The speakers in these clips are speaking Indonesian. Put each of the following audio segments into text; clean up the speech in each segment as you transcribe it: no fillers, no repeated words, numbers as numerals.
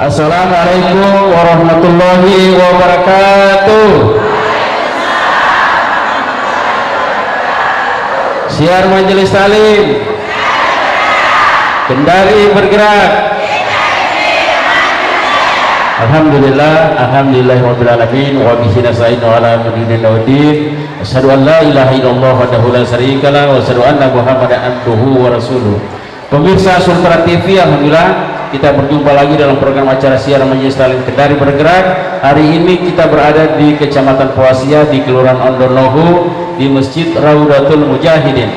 Assalamualaikum warahmatullahi wabarakatuh. Siar Majelis Taklim Kendari bergerak. Alhamdulillah, alhamdulillahirabbil alamin wa bihi nasta'inu ala umuri dunya waddin. Asyhadu an la ilaha illallah wahdahu la syarikalah wa asyhadu anna Muhammadan abduhu wa rasuluh. Pemirsa Sultra TV, alhamdulillah kita berjumpa lagi dalam program acara siaran Majelis Taklim Kendari bergerak. Hari ini kita berada di Kecamatan Poasia di Kelurahan Ondonohu di Masjid Raudatul Mujahidin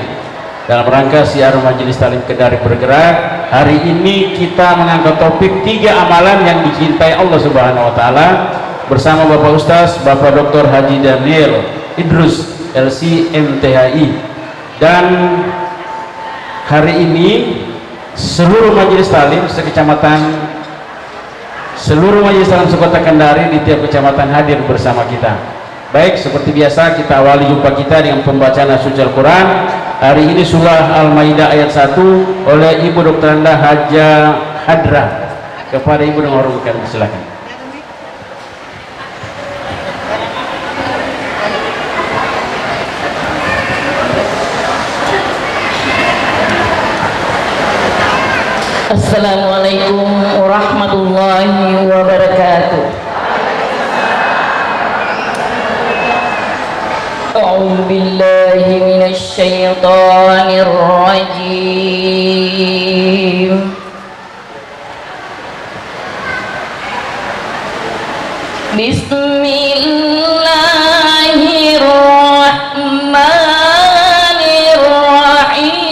dalam rangka siaran Majelis Taklim Kendari bergerak. Hari ini kita mengangkat topik 3 amalan yang dicintai Allah Subhanahu wa taala bersama Bapak Ustaz Bapak Dr. Haji Daniel Idrus LC MTHI. Dan hari ini seluruh majelis taklim sekecamatan, seluruh majelis taklim sekota Kendari di tiap kecamatan hadir bersama kita. Baik, seperti biasa kita awali jumpa kita dengan pembacaan suci Al-Quran. Hari ini surah Al-Maidah ayat 1 oleh Ibu Dr. Anda Haja Hadra. Kepada Ibu dengan hormat kami silakan. Assalamualaikum warahmatullahi wabarakatuh. A'udzu billahi minasy syaithanir rajim. Bismillahirrahmanirrahim.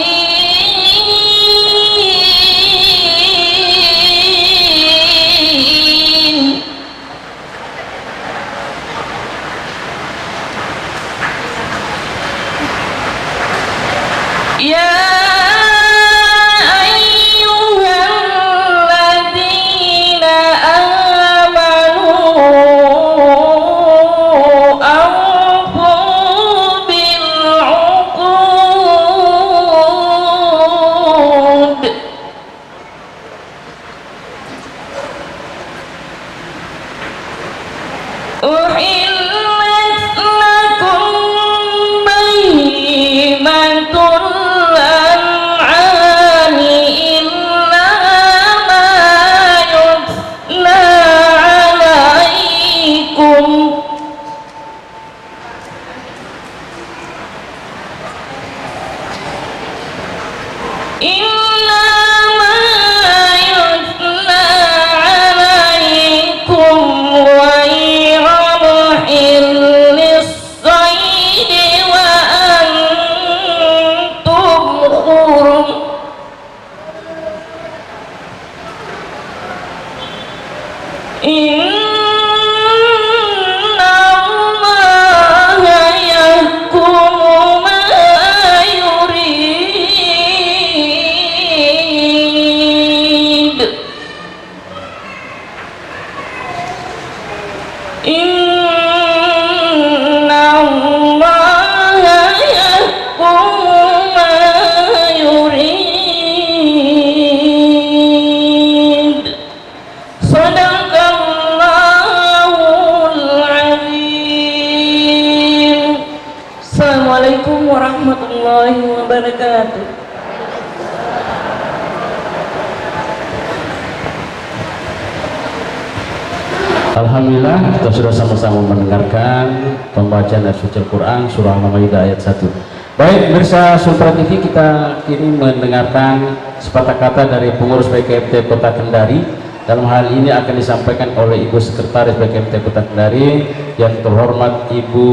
Alhamdulillah kita sudah sama-sama mendengarkan pembacaan suci Al-Quran surah Al-Maidah ayat 1. Baik, pemirsa Sultra TV, kita kini mendengarkan sepatah kata dari pengurus BKMT Kota Kendari. Dalam hal ini akan disampaikan oleh Ibu Sekretaris BKMT Kota Kendari yang terhormat Ibu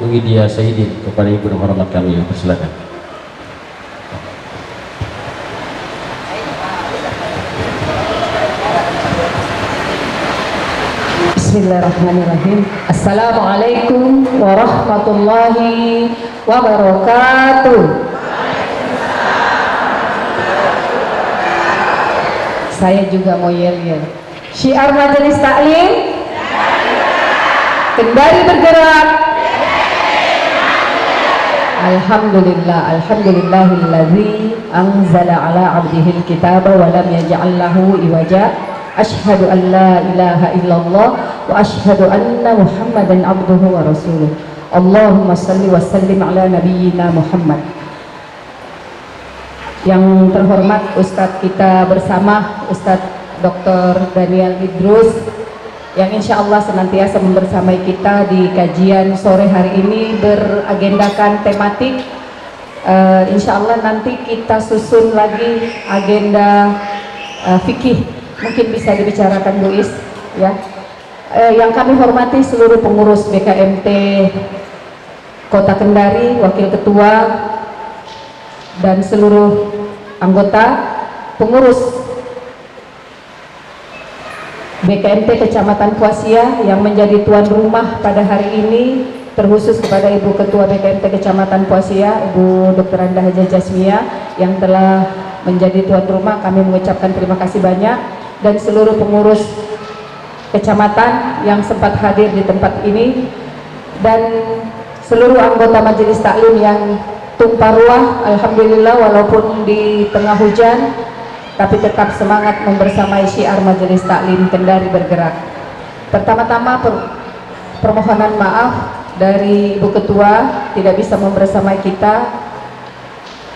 Widya Saidin. Kepada Ibu yang hormat kami, persilakan. Bismillahirrahmanirrahim. Assalamualaikum warahmatullahi wabarakatuh. Saya juga mau yel-yel. Syiar Majelis Taklim Kendari bergerak. Alhamdulillah, alhamdulillahilladzi anzala ala abdihil kitaba wa lam yaj'al lahu iwaja Asyhadu an la ilaha illallah wa asyhadu anna Muhammadan abduhu wa rasuluh. Allahumma salli wa sallim ala nabiyyina Muhammad. Yang terhormat Ustadz kita bersama, Ustadz Dr. Daniel Idrus, yang insya Allah senantiasa membersamai kita di kajian sore hari ini, beragendakan tematik. Insya Allah nanti kita susun lagi agenda fikih, mungkin bisa dibicarakan Bu Is, ya. Yang kami hormati seluruh pengurus BKMT Kota Kendari, Wakil Ketua, dan seluruh anggota pengurus BKMT Kecamatan Puasia yang menjadi tuan rumah pada hari ini, terkhusus kepada Ibu Ketua BKMT Kecamatan Puasia, Ibu Dr. Anda Haja Jasmia, yang telah menjadi tuan rumah. Kami mengucapkan terima kasih banyak, dan seluruh pengurus kecamatan yang sempat hadir di tempat ini, dan seluruh anggota majelis taklim yang tumpah ruah, alhamdulillah, walaupun di tengah hujan tapi tetap semangat membersamai syiar majelis taklim Kendari bergerak. Pertama-tama permohonan maaf dari Ibu Ketua tidak bisa membersamai kita,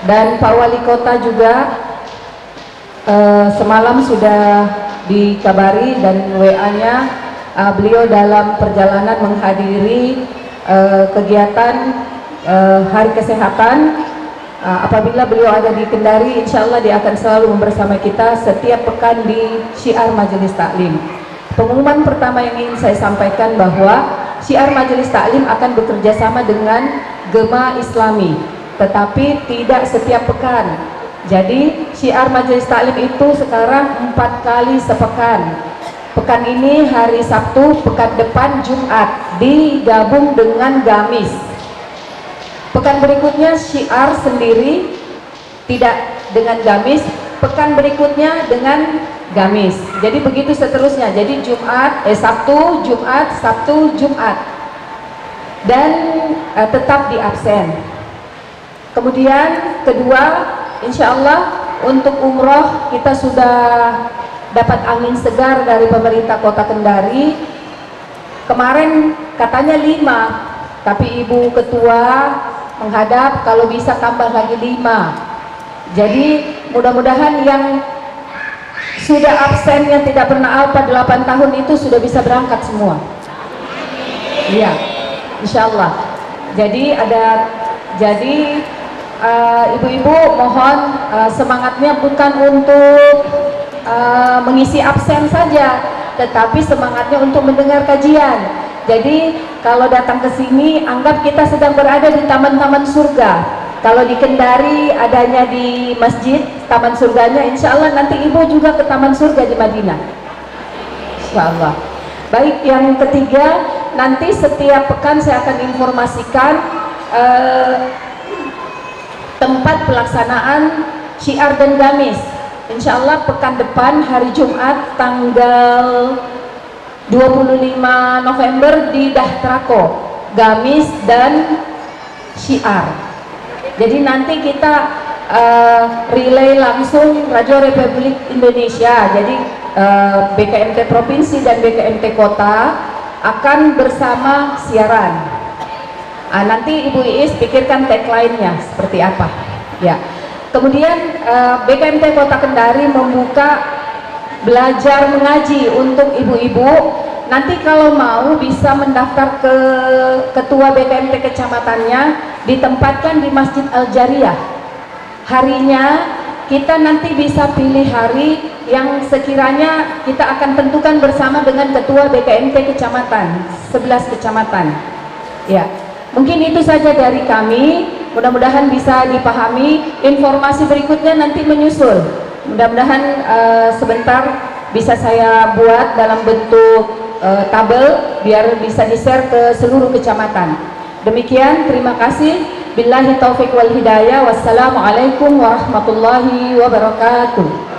dan Pak Wali Kota juga semalam sudah dikabari dan WA-nya beliau dalam perjalanan menghadiri kegiatan Hari Kesehatan. Apabila beliau ada di Kendari, insya Allah dia akan selalu membersamai kita setiap pekan di syiar majelis taklim. Pengumuman pertama yang ingin saya sampaikan bahwa syiar majelis taklim akan bekerja sama dengan Gema Islami, tetapi tidak setiap pekan. Jadi syiar majelis taklim itu sekarang 4 kali sepekan. Pekan ini hari Sabtu, pekan depan Jumat, digabung dengan Gamis. Pekan berikutnya syiar sendiri, tidak dengan Gamis. Pekan berikutnya dengan Gamis. Jadi begitu seterusnya. Jadi Sabtu, Jumat, Sabtu, Jumat, dan tetap di absen. Kemudian kedua, insya Allah untuk umroh kita sudah dapat angin segar dari pemerintah Kota Kendari. Kemarin katanya 5, tapi Ibu Ketua menghadap kalau bisa tambah lagi 5. Jadi mudah-mudahan yang sudah absen, yang tidak pernah alpa 8 tahun itu sudah bisa berangkat semua. Iya, insya Allah. Jadi ibu-ibu mohon semangatnya bukan untuk mengisi absen saja, tetapi semangatnya untuk mendengar kajian. Jadi kalau datang ke sini anggap kita sedang berada di taman-taman surga. Kalau di Kendari adanya di masjid taman surganya, insya Allah nanti ibu juga ke taman surga di Madinah, insya Allah. Baik, yang ketiga, nanti setiap pekan saya akan informasikan tempat pelaksanaan syiar dan gamis. Insya Allah pekan depan hari Jumat tanggal 25 November di Dahtrako, gamis dan syiar. Jadi nanti kita relay langsung Radio Republik Indonesia. Jadi BKMT Provinsi dan BKMT Kota akan bersama siaran. Nanti Ibu Iis pikirkan tagline-nya seperti apa, ya. Kemudian BKMT Kota Kendari membuka belajar mengaji untuk ibu-ibu. Nanti kalau mau bisa mendaftar ke ketua BKMT kecamatannya, ditempatkan di Masjid Al-Jariyah. Harinya kita nanti bisa pilih hari yang sekiranya kita akan tentukan bersama dengan ketua BKMT kecamatan, 11 kecamatan. Ya, mungkin itu saja dari kami. Mudah-mudahan bisa dipahami. Informasi berikutnya nanti menyusul. Mudah-mudahan sebentar bisa saya buat dalam bentuk tabel biar bisa di-share ke seluruh kecamatan. Demikian, terima kasih. Billahi taufiq wal hidayah. Wassalamualaikum warahmatullahi wabarakatuh.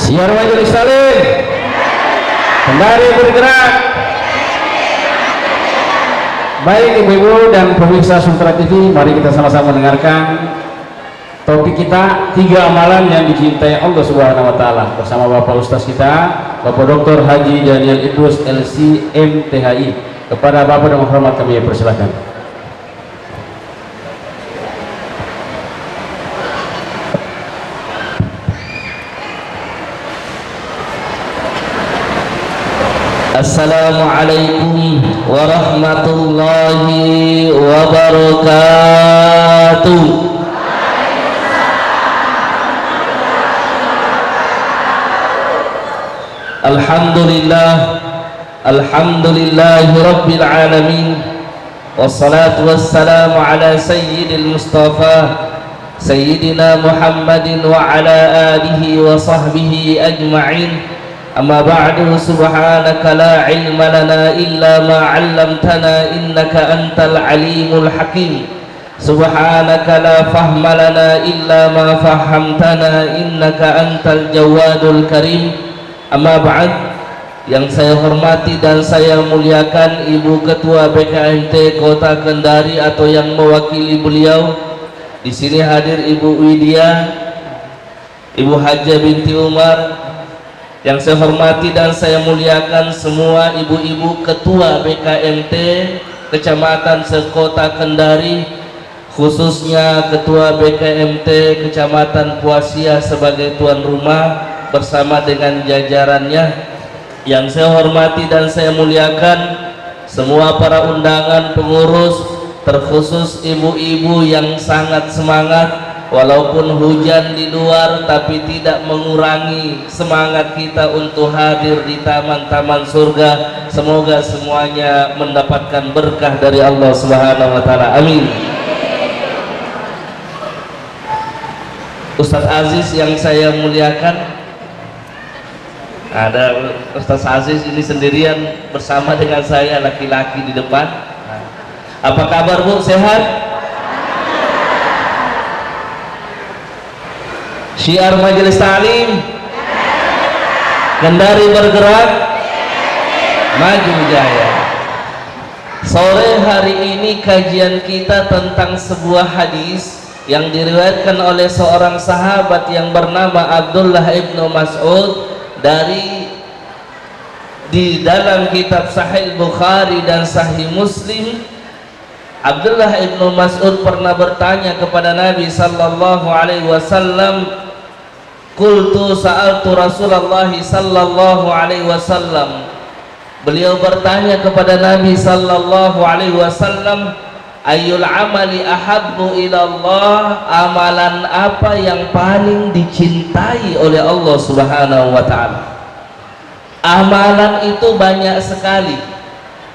Siar majelis salim kembali bergerak. Baik ibu-ibu dan pemirsa Sutra TV, mari kita sama-sama mendengarkan topik kita 3 amalan yang dicintai Allah Subhanahu wa taala bersama Bapak Ustaz kita, Bapak Dr. Haji Daniel Idrus LC MTHI. Kepada Bapak dan hormat kami persilakan. Assalamualaikum warahmatullahi wabarakatuh. Alhamdulillahi rabbil alamin, wassalatu wassalamu ala sayyidil mustafa sayyidina Muhammadin wa ala alihi wa sahbihi ajma'in. Amma ba'du, subhanaka la ilma lana illa ma 'allamtana innaka antal alimul hakim. Subhanaka la fahma lana illa ma fahamtana innaka antal jawadul karim. Amma ba'd, yang saya hormati dan saya muliakan Ibu Ketua BKMT Kota Kendari atau yang mewakili beliau di sini hadir Ibu Widya, Ibu Haja binti Umar. Yang saya hormati dan saya muliakan semua ibu-ibu ketua BKMT Kecamatan Sekota Kendari, khususnya ketua BKMT Kecamatan Puasia sebagai tuan rumah bersama dengan jajarannya. Yang saya hormati dan saya muliakan semua para undangan pengurus, terkhusus ibu-ibu yang sangat semangat walaupun hujan di luar, tapi tidak mengurangi semangat kita untuk hadir di taman-taman surga. Semoga semuanya mendapatkan berkah dari Allah Subhanahu wa taala. Amin. Ustadz Aziz yang saya muliakan, ada Ustadz Aziz ini sendirian bersama dengan saya laki-laki di depan. Apa kabar Bu? Sehat? Syiar majelis ta'lim Kendari bergerak, maju jaya. Sore hari ini kajian kita tentang sebuah hadis yang diriwayatkan oleh seorang sahabat yang bernama Abdullah ibnu Mas'ud di dalam kitab Sahih Bukhari dan Sahih Muslim. Abdullah ibnu Mas'ud pernah bertanya kepada Nabi sallallahu alaihi wasallam, qultu sa'altu Rasulullah sallallahu alaihi wasallam. Beliau bertanya kepada Nabi sallallahu alaihi wasallam, ayyul amali ahabbu ila Allah, amalan apa yang paling dicintai oleh Allah Subhanahu wa taala? Amalan itu banyak sekali.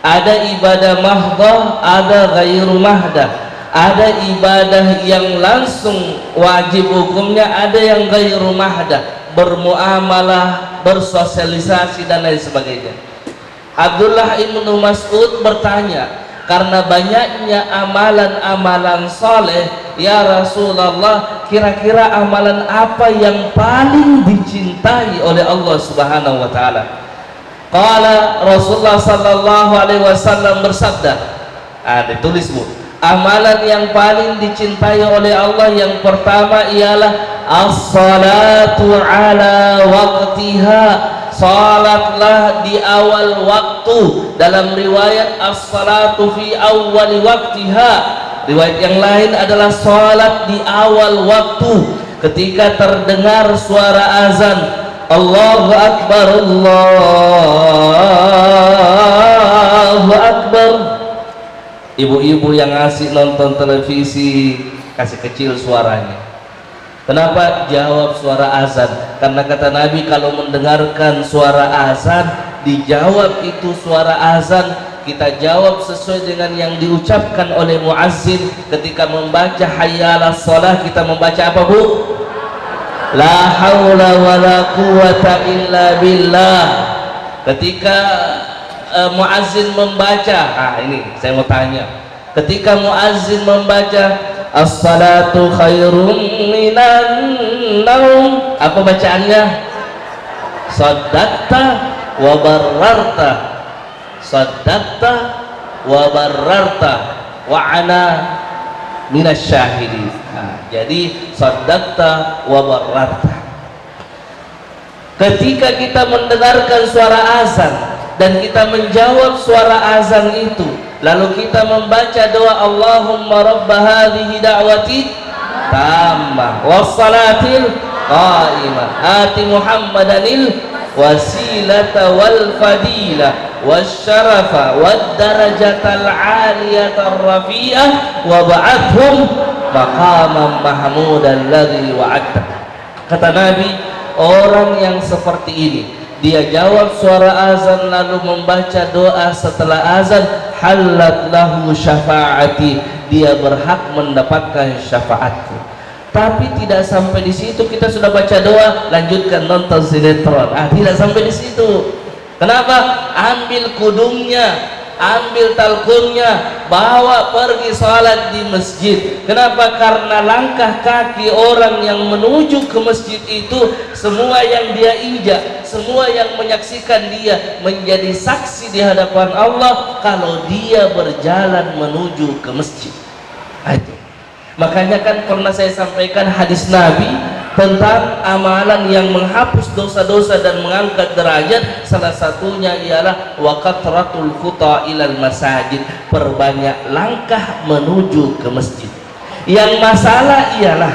Ada ibadah mahdah, ada ghairu mahdah. Ada ibadah yang langsung wajib hukumnya, ada yang ghairu mahdah, bermuamalah, bersosialisasi dan lain sebagainya. Abdullah ibnu Mas'ud bertanya, karena banyaknya amalan-amalan soleh, ya Rasulullah, kira-kira amalan apa yang paling dicintai oleh Allah Subhanahu wa taala? Qala Rasulullah sallallahu alaihi wasallam bersabda, ditulis Bu, amalan yang paling dicintai oleh Allah yang pertama ialah as-salatu ala waqtiha, salatlah di awal waktu. Dalam riwayat as-salatu fi awwali waqtiha, riwayat yang lain adalah salat di awal waktu. Ketika terdengar suara azan, Allahu Akbar, Allahu Akbar. Ibu-ibu yang asik nonton televisi, kasih kecil suaranya. Kenapa? Jawab suara azan. Karena kata Nabi, kalau mendengarkan suara azan, dijawab itu suara azan, kita jawab sesuai dengan yang diucapkan oleh muazzin. Ketika membaca hayya 'alas shalah, kita membaca apa Bu? La haula wala quwata illa billah. Ketika muazzin membaca, ini saya mau tanya, ketika muazzin membaca as-salatu khairum minan naum, apa bacaannya? Saddaqta wa bararta, saddaqta wa bararta wa ana minasyahidin. Jadi saddaqta wa bararta. Ketika kita mendengarkan suara azan dan kita menjawab suara azan itu, lalu kita membaca doa Allahumma rabba hadhihi da'wati tammah wassalatil qa'imah ati Muhammadanil wasilata wal fadilah wasyarafa wad darajatal aliyatar rafi'ah wa ba'athhum maqaman mahmudan ladzi wa'adta. Kata Nabi, orang yang seperti ini, dia jawab suara azan lalu membaca doa setelah azan, halat lahu syafaati, dia berhak mendapatkan syafaatku. Tapi tidak sampai di situ, kita sudah baca doa, lanjutkan nonton sinetron. Tidak sampai di situ. Kenapa? Ambil kudungnya, ambil talkunnya, bawa pergi sholat di masjid. Kenapa? Karena langkah kaki orang yang menuju ke masjid itu, semua yang dia injak, semua yang menyaksikan dia menjadi saksi di hadapan Allah kalau dia berjalan menuju ke masjid. Itu. Makanya kan pernah saya sampaikan hadis Nabi tentang amalan yang menghapus dosa-dosa dan mengangkat derajat. Salah satunya ialah wa kathratul khuta ilal masajid, perbanyak langkah menuju ke masjid. Yang masalah ialah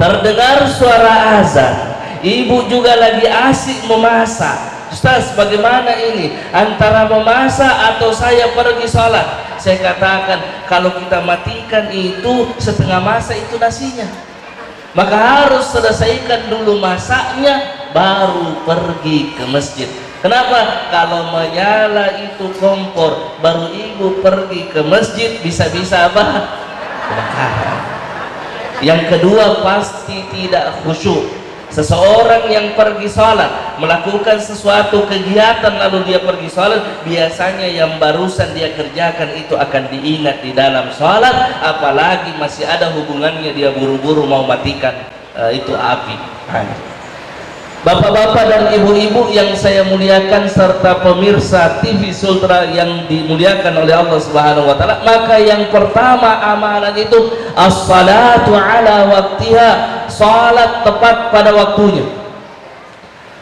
terdengar suara azan, ibu juga lagi asik memasak. Ustaz, bagaimana ini antara memasak atau saya pergi sholat? Saya katakan, kalau kita matikan itu setengah masak itu nasinya, maka harus selesaikan dulu masaknya baru pergi ke masjid. Kenapa? Kalau menyala itu kompor baru ibu pergi ke masjid, bisa-bisa apa? Kebakaran. Yang kedua, pasti tidak khusyuk. Seseorang yang pergi sholat, melakukan sesuatu kegiatan lalu dia pergi sholat, biasanya yang barusan dia kerjakan itu akan diingat di dalam sholat, apalagi masih ada hubungannya, dia buru-buru mau matikan itu api. Bapak-bapak dan ibu-ibu yang saya muliakan serta pemirsa TV Sultra yang dimuliakan oleh Allah Subhanahu wa taala, maka yang pertama amalan itu as-salatu ala waktiha, salat tepat pada waktunya.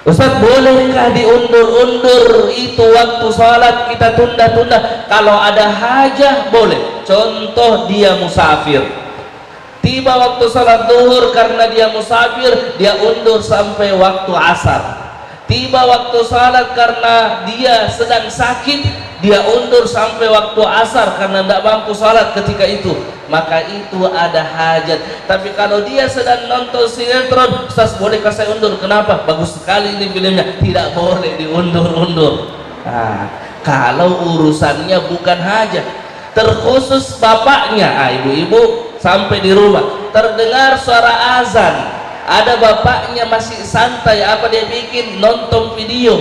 Ustaz, bolehkah diundur-undur itu waktu salat, kita tunda-tunda? Kalau ada hajah boleh. Contoh, dia musafir, tiba waktu salat zuhur, karena dia musafir dia undur sampai waktu asar. Tiba waktu salat karena dia sedang sakit, dia undur sampai waktu asar karena tidak mampu salat ketika itu, maka itu ada hajat. Tapi kalau dia sedang nonton sinetron, Ustaz, bolehkah saya undur? Kenapa? Bagus sekali ini filmnya. Tidak boleh diundur-undur. Kalau urusannya bukan hajat, terkhusus bapaknya, ibu-ibu sampai di rumah terdengar suara azan, ada bapaknya masih santai, apa dia bikin, nonton video,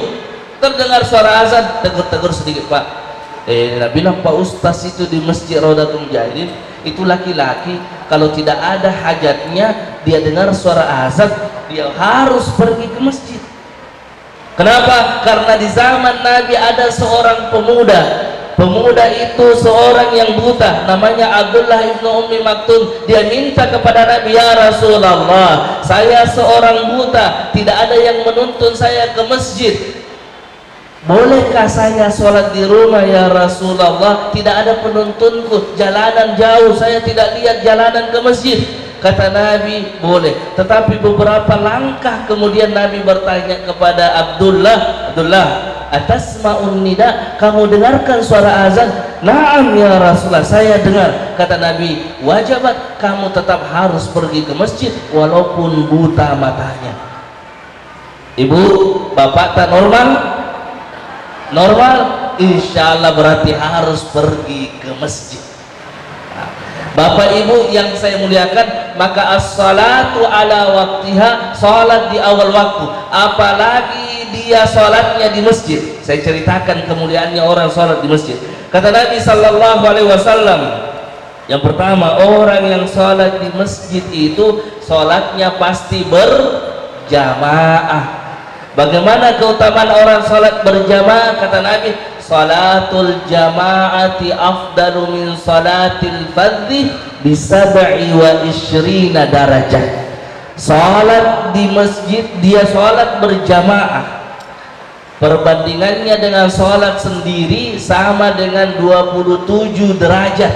terdengar suara azan, tegur-tegur sedikit, Pak, bilang Pak Ustaz itu di Masjid Raudatul Mujahidin itu laki-laki, kalau tidak ada hajatnya dia dengar suara azan, dia harus pergi ke masjid. Kenapa? Karena di zaman Nabi ada seorang pemuda. Pemuda itu seorang yang buta, namanya Abdullah ibnu Ummi Maktum. Dia minta kepada Nabi, ya Rasulullah, saya seorang buta, tidak ada yang menuntun saya ke masjid, bolehkah saya sholat di rumah ya Rasulullah? Tidak ada penuntunku, jalanan jauh, saya tidak lihat jalanan ke masjid. Kata Nabi, boleh. Tetapi beberapa langkah kemudian Nabi bertanya kepada Abdullah, Abdullah, atasma'un nida, kamu dengarkan suara azan? Naam ya Rasulullah, saya dengar. Kata Nabi, wajibat, kamu tetap harus pergi ke masjid walaupun buta matanya. Ibu, bapak tak normal? Normal? Insya Allah berarti harus pergi ke masjid. Bapak ibu yang saya muliakan, maka as-salatu ala waktiha, salat di awal waktu, apalagi dia salatnya di masjid. Saya ceritakan kemuliaannya orang salat di masjid. Kata Nabi sallallahu alaihi wasallam, yang pertama, orang yang salat di masjid itu salatnya pasti berjamaah. Bagaimana keutamaan orang salat berjamaah? Kata Nabi, salatul jama'ati afdalu min salatil fardhi bi 27 darajah. Salat di masjid, dia salat berjamaah, perbandingannya dengan salat sendiri sama dengan 27 derajat.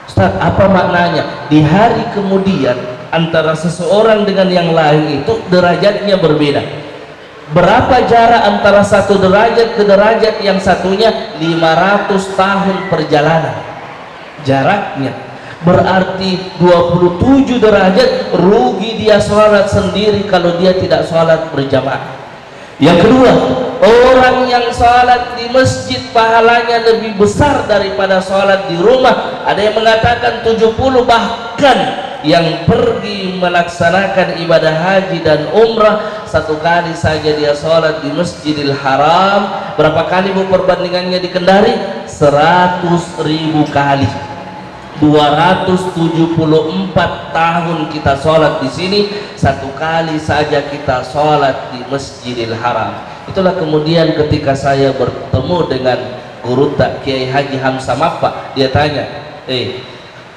Ustaz, apa maknanya? Di hari kemudian antara seseorang dengan yang lain itu derajatnya berbeda. Berapa jarak antara satu derajat ke derajat yang satunya? 500 tahun perjalanan jaraknya. Berarti 27 derajat rugi dia sholat sendiri kalau dia tidak sholat berjamaah. Yang kedua, orang yang sholat di masjid pahalanya lebih besar daripada sholat di rumah. Ada yang mengatakan 70, bahkan yang pergi melaksanakan ibadah haji dan umrah satu kali saja dia sholat di Masjidil Haram, berapa kali bu perbandingannya di Kendari? 100.000 kali. 274 tahun kita sholat di sini, satu kali saja kita sholat di Masjidil Haram. Itulah kemudian ketika saya bertemu dengan guru tak Kiai Haji Hamzah Maffa, dia tanya,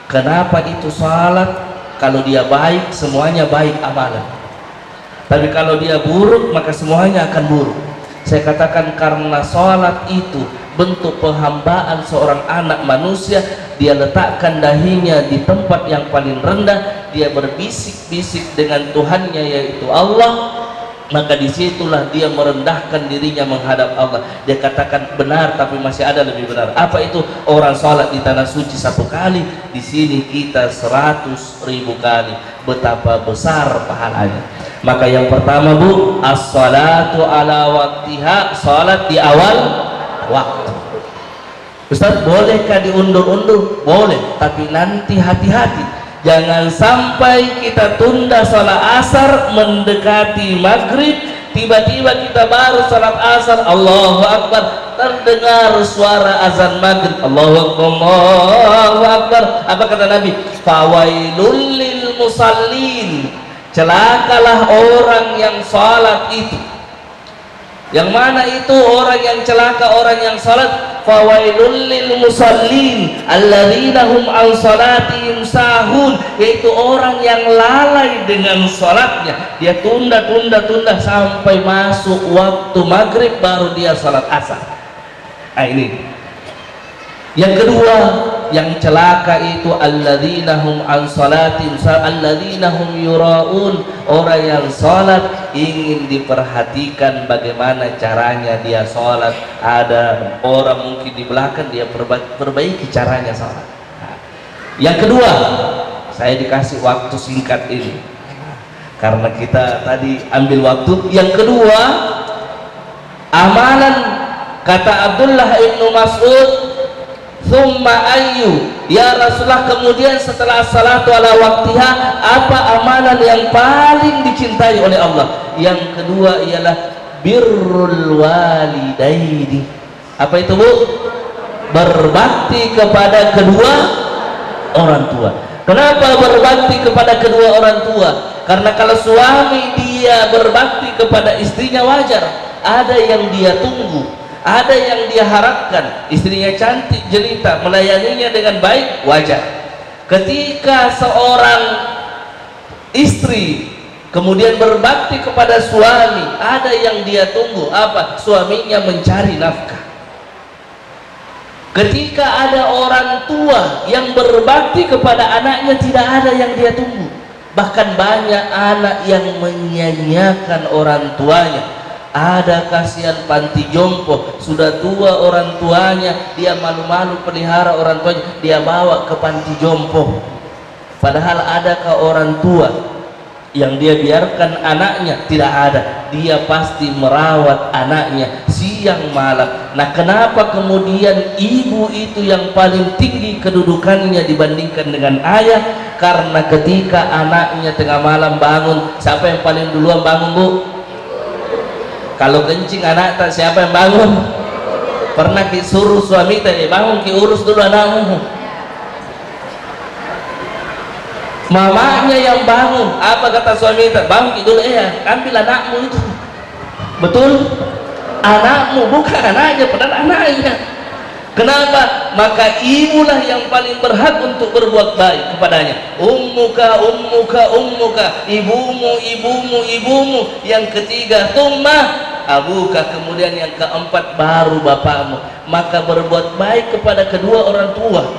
kenapa itu sholat? Kalau dia baik, semuanya baik amalan, tapi kalau dia buruk, maka semuanya akan buruk. Saya katakan karena sholat itu bentuk penghambaan seorang anak manusia. Dia letakkan dahinya di tempat yang paling rendah, dia berbisik-bisik dengan Tuhannya yaitu Allah, maka disitulah dia merendahkan dirinya menghadap Allah. Dia katakan benar, tapi masih ada lebih benar. Apa itu? Orang sholat di tanah suci satu kali, di sini kita 100.000 kali. Betapa besar pahalanya. Maka yang pertama bu, as-salatu ala waktiha, sholat di awal waktu. Ustaz, bolehkah diundur-undur? Boleh, tapi nanti hati-hati, jangan sampai kita tunda sholat asar mendekati maghrib, tiba-tiba kita baru sholat asar, Allahu Akbar, terdengar suara azan maghrib, Allahu Akbar, Allahu Akbar. Apa kata Nabi? Fawailul lil musallin, celakalah orang yang sholat itu. Yang mana itu orang yang celaka? Orang yang salat. Fawailul lil musallin alladzina hum an salatihim sahun, yaitu orang yang lalai dengan salatnya. Dia tunda sampai masuk waktu maghrib baru dia salat asar. Nah ini. Yang kedua, yang celaka itu alladzina hum an salatihim alladzina hum yuraun, orang yang salat ingin diperhatikan bagaimana caranya dia sholat. Ada orang mungkin di belakang, dia perbaiki caranya sholat. Nah, yang kedua, saya dikasih waktu singkat ini karena kita tadi ambil waktu. Yang kedua, amalan, kata Abdullah ibnu Mas'ud, thumma ayyu, ya Rasulullah, kemudian setelah salatu ala waktiha, apa amalan yang paling dicintai oleh Allah? Yang kedua ialah birrul walidaini. Apa itu bu? Berbakti kepada kedua orang tua. Kenapa berbakti kepada kedua orang tua? Karena kalau suami dia berbakti kepada istrinya wajar, ada yang dia tunggu, ada yang dia harapkan. Istrinya cantik jelita, melayaninya dengan baik, wajar. Ketika seorang istri kemudian berbakti kepada suami, ada yang dia tunggu. Apa? Suaminya mencari nafkah. Ketika ada orang tua yang berbakti kepada anaknya, tidak ada yang dia tunggu. Bahkan banyak anak yang menyia-nyiakan orang tuanya. Ada kasihan panti jompo, sudah tua orang tuanya, dia malu-malu pelihara orang tuanya, dia bawa ke panti jompo. Padahal adakah orang tua yang dia biarkan anaknya? Tidak ada. Dia pasti merawat anaknya siang malam. Nah, kenapa kemudian ibu itu yang paling tinggi kedudukannya dibandingkan dengan ayah? Karena ketika anaknya tengah malam bangun, siapa yang paling duluan bangun bu? Kalau kencing anak tak, siapa yang bangun? Pernah disuruh suami tadi, bangun ki urus dulu anakmu. Mamanya yang bangun. Apa kata suami? Bangun ki dulu, ambil anakmu itu. Betul? Anakmu, bukan anaknya, padahal anaknya. Kenapa? Maka ibulah yang paling berhak untuk berbuat baik kepadanya. Ummuka, ummuka, ummuka, ibumu, ibumu, ibumu. Yang ketiga, thumma abuka, kemudian yang keempat baru bapakmu. Maka berbuat baik kepada kedua orang tua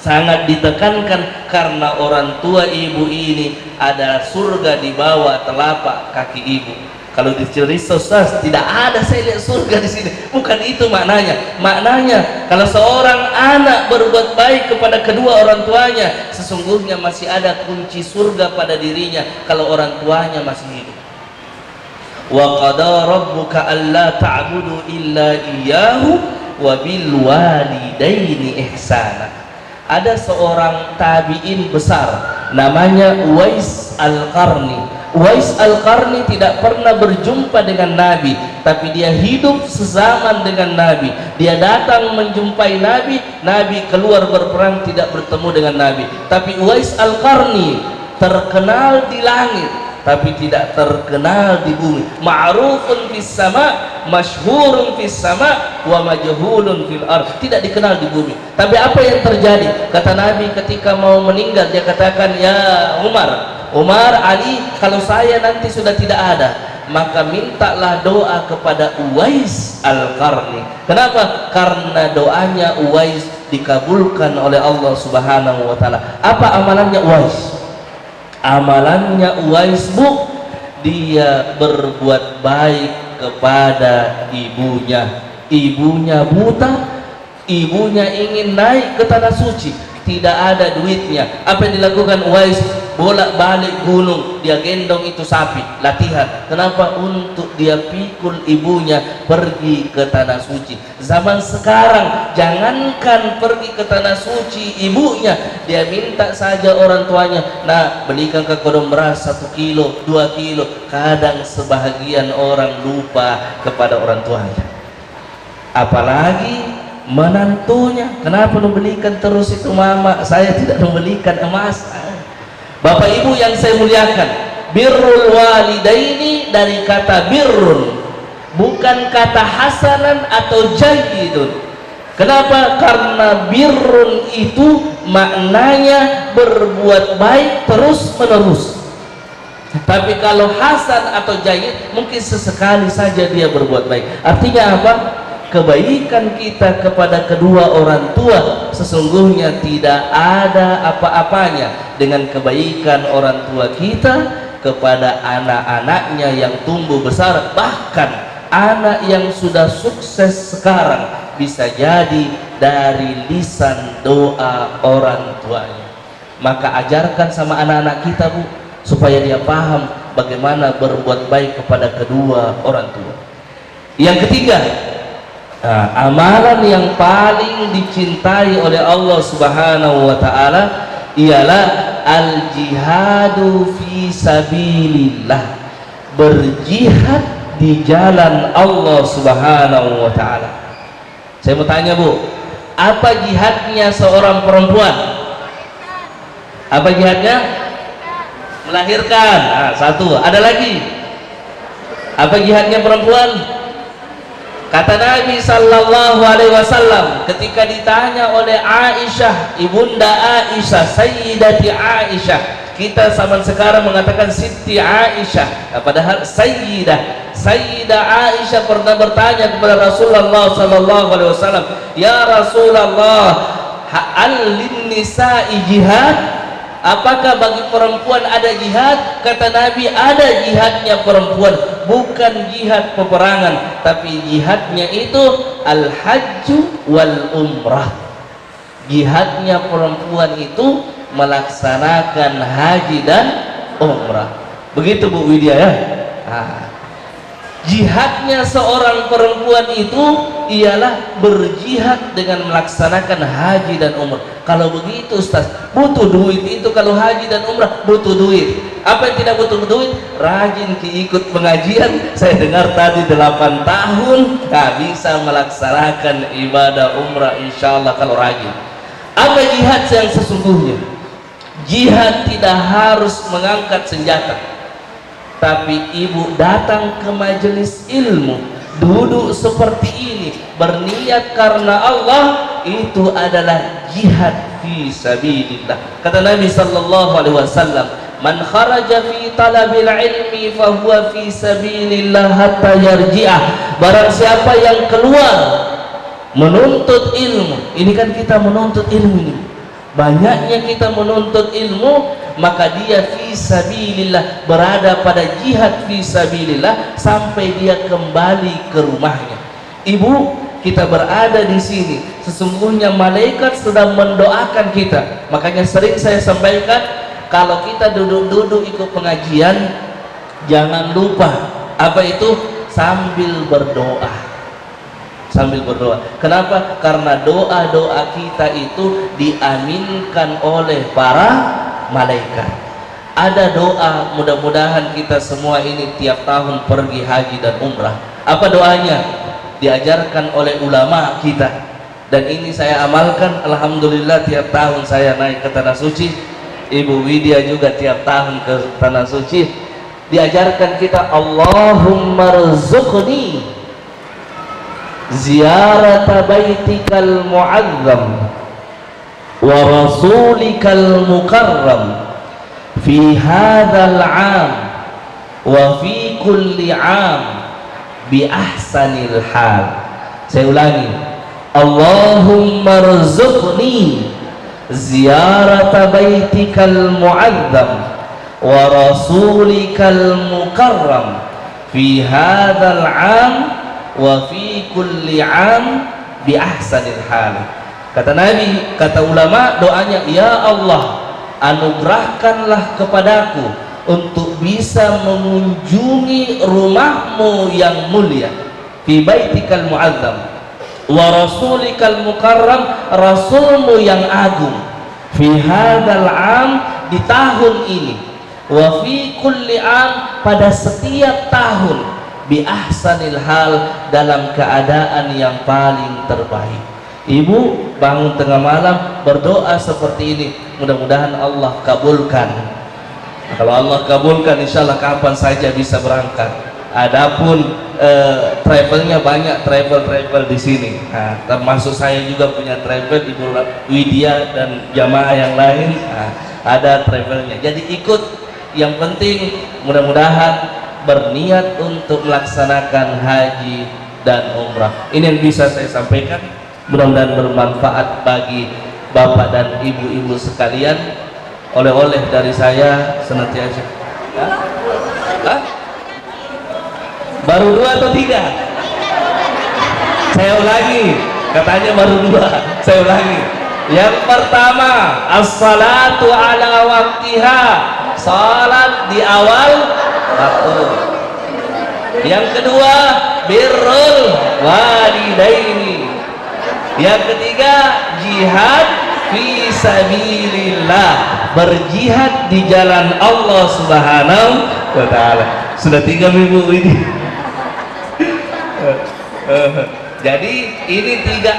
sangat ditekankan, karena orang tua ibu ini adalah surga di bawah telapak kaki ibu. Kalau dicerita Ustaz, tidak ada saya lihat surga di sini. Bukan itu maknanya. Maknanya kalau seorang anak berbuat baik kepada kedua orang tuanya, sesungguhnya masih ada kunci surga pada dirinya kalau orang tuanya masih hidup. Wa qada rabbuka alla ta'budu illa iyyahu wa bil walidaini ihsana. Ada seorang tabi'in besar namanya Uwais Al-Qarni. Uwais Al-Qarni tidak pernah berjumpa dengan Nabi, tapi dia hidup sezaman dengan Nabi. Dia datang menjumpai Nabi, Nabi keluar berperang tidak bertemu dengan Nabi. Tapi Uwais Al-Qarni terkenal di langit, tapi tidak terkenal di bumi. Ma'rufun fis sama, masyhurun fis sama, wa majhulun fil ardh. Tidak dikenal di bumi. Tapi apa yang terjadi? Kata Nabi ketika mau meninggal, dia katakan, ya Umar, Ali, kalau saya nanti sudah tidak ada, maka mintalah doa kepada Uwais Al-Qarni. Kenapa? Karena doanya Uwais dikabulkan oleh Allah Subhanahu wa taala. Apa amalannya Uwais? Amalannya Uwais, Bu, dia berbuat baik kepada ibunya. Ibunya buta, ibunya ingin naik ke tanah suci, tidak ada duitnya. Apa yang dilakukan Uwais? Bolak-balik gunung, dia gendong itu sapi, latihan. Kenapa? Untuk dia pikul ibunya pergi ke tanah suci. Zaman sekarang jangankan pergi ke tanah suci ibunya, dia minta saja orang tuanya, nah belikan ke kodong beras 1 kilo, 2 kilo. Kadang sebahagian orang lupa kepada orang tuanya, apalagi menantunya. Kenapa membelikan terus itu mama? Saya tidak membelikan emas. Bapak Ibu yang saya muliakan, birrul walidaini dari kata birrun, bukan kata hasanan atau jayyidun. Kenapa? Karena birrun itu maknanya berbuat baik terus menerus. Tapi kalau hasan atau jayyid mungkin sesekali saja dia berbuat baik. Artinya apa? Kebaikan kita kepada kedua orang tua sesungguhnya tidak ada apa-apanya dengan kebaikan orang tua kita kepada anak-anaknya yang tumbuh besar. Bahkan anak yang sudah sukses sekarang bisa jadi dari lisan doa orang tuanya. Maka ajarkan sama anak-anak kita, Bu, supaya dia paham bagaimana berbuat baik kepada kedua orang tua. Yang ketiga, amalan yang paling dicintai oleh Allah Subhanahu wa taala ialah al-jihadu fi sabilillah, berjihad di jalan Allah Subhanahu wa taala. Saya mau tanya, Bu, apa jihadnya seorang perempuan? Apa jihadnya? Melahirkan. Satu. Ada lagi? Apa jihadnya perempuan? Kata Nabi sallallahu alaihi wasallam ketika ditanya oleh Aisyah, ibunda Aisyah, Sayyidati Aisyah. Kita zaman sekarang mengatakan Siti Aisyah, padahal Sayyidah. Sayyidah Aisyah pernah bertanya kepada Rasulullah sallallahu alaihi wasallam, "Ya Rasulullah, hal lin nisa'i jihad?" Apakah bagi perempuan ada jihad? Kata Nabi, ada jihadnya perempuan, bukan jihad peperangan, tapi jihadnya itu al-hajju wal umrah. Jihadnya perempuan itu melaksanakan haji dan umrah. Begitu Bu Widya ya. Jihadnya seorang perempuan itu ialah berjihad dengan melaksanakan haji dan umrah. Kalau begitu Ustaz, butuh duit itu. Kalau haji dan umrah butuh duit. Apa yang tidak butuh duit? Rajin ikut pengajian. Saya dengar tadi 8 tahun bisa melaksanakan ibadah umrah insyaallah kalau rajin. Apa jihad yang sesungguhnya? Jihad tidak harus mengangkat senjata. Tapi ibu datang ke majelis ilmu, duduk seperti ini, berniat karena Allah, itu adalah jihad fi sabilillah. Kata Nabi sallallahu alaihi wasallam, man kharaja fi talabil ilmi fahuwa fi sabilillah hatta yarji'ah. Barang siapa yang keluar menuntut ilmu, ini kan kita menuntut ilmu ini, banyaknya kita menuntut ilmu, maka dia fi sabilillah, berada pada jihad fi sabilillah sampai dia kembali ke rumahnya. Ibu, kita berada di sini, sesungguhnya malaikat sedang mendoakan kita. Makanya sering saya sampaikan, kalau kita duduk-duduk ikut pengajian, jangan lupa apa itu, sambil berdoa. Sambil berdoa. Kenapa? Karena doa-doa kita itu diaminkan oleh para malaikat. Ada doa, mudah-mudahan kita semua ini tiap tahun pergi haji dan umrah. Apa doanya? Diajarkan oleh ulama kita, dan ini saya amalkan. Alhamdulillah, tiap tahun saya naik ke Tanah Suci. Ibu Widya juga tiap tahun ke Tanah Suci. Diajarkan kita, Allahumma rzuqni ziyarata baitikal mu'azzam wa rasulikal mukarram fi hadzal 'am wa fi kulli 'am bi ahsanil hal. Saya ulangi, Allahumma rzuqni ziyarata baitikal mu'azzam wa rasulikal mukarram fi hadzal 'am wa fi kulli 'am bi ahsanil hal. Kata Nabi, kata ulama, doanya, ya Allah, anugerahkanlah kepadaku untuk bisa mengunjungi rumahmu yang mulia, fi baitikal mu'azzam wa rasulikal mukarram, rasulmu yang agung, fi hadzal 'am, di tahun ini, wa fi kulli 'am, pada setiap tahun, bi ahsanil hal, dalam keadaan yang paling terbaik. Ibu bangun tengah malam berdoa seperti ini, mudah-mudahan Allah kabulkan. Kalau Allah kabulkan, insya Allah kapan saja bisa berangkat. Adapun travelnya banyak, travel di sini. Nah, termasuk saya juga punya travel, Ibu Widya dan jamaah yang lain. Nah, ada travelnya. Jadi ikut. Yang penting mudah-mudahan berniat untuk melaksanakan haji dan umrah. Ini yang bisa saya sampaikan. Mudah-mudahan bermanfaat bagi bapak dan ibu-ibu sekalian. Oleh-oleh dari saya senantiasa. Hah? Baru 2 atau 3? Saya ulangi, katanya baru 2. Saya ulangi. Yang pertama, as-salatu ala waktiha, salat di awal waktu. Yang kedua, birrul walidaini. Yang ketiga, jihad fi sabilillah, berjihad di jalan Allah Subhanahu wa ta'ala. Sudah 3 minggu ini. Jadi ini 3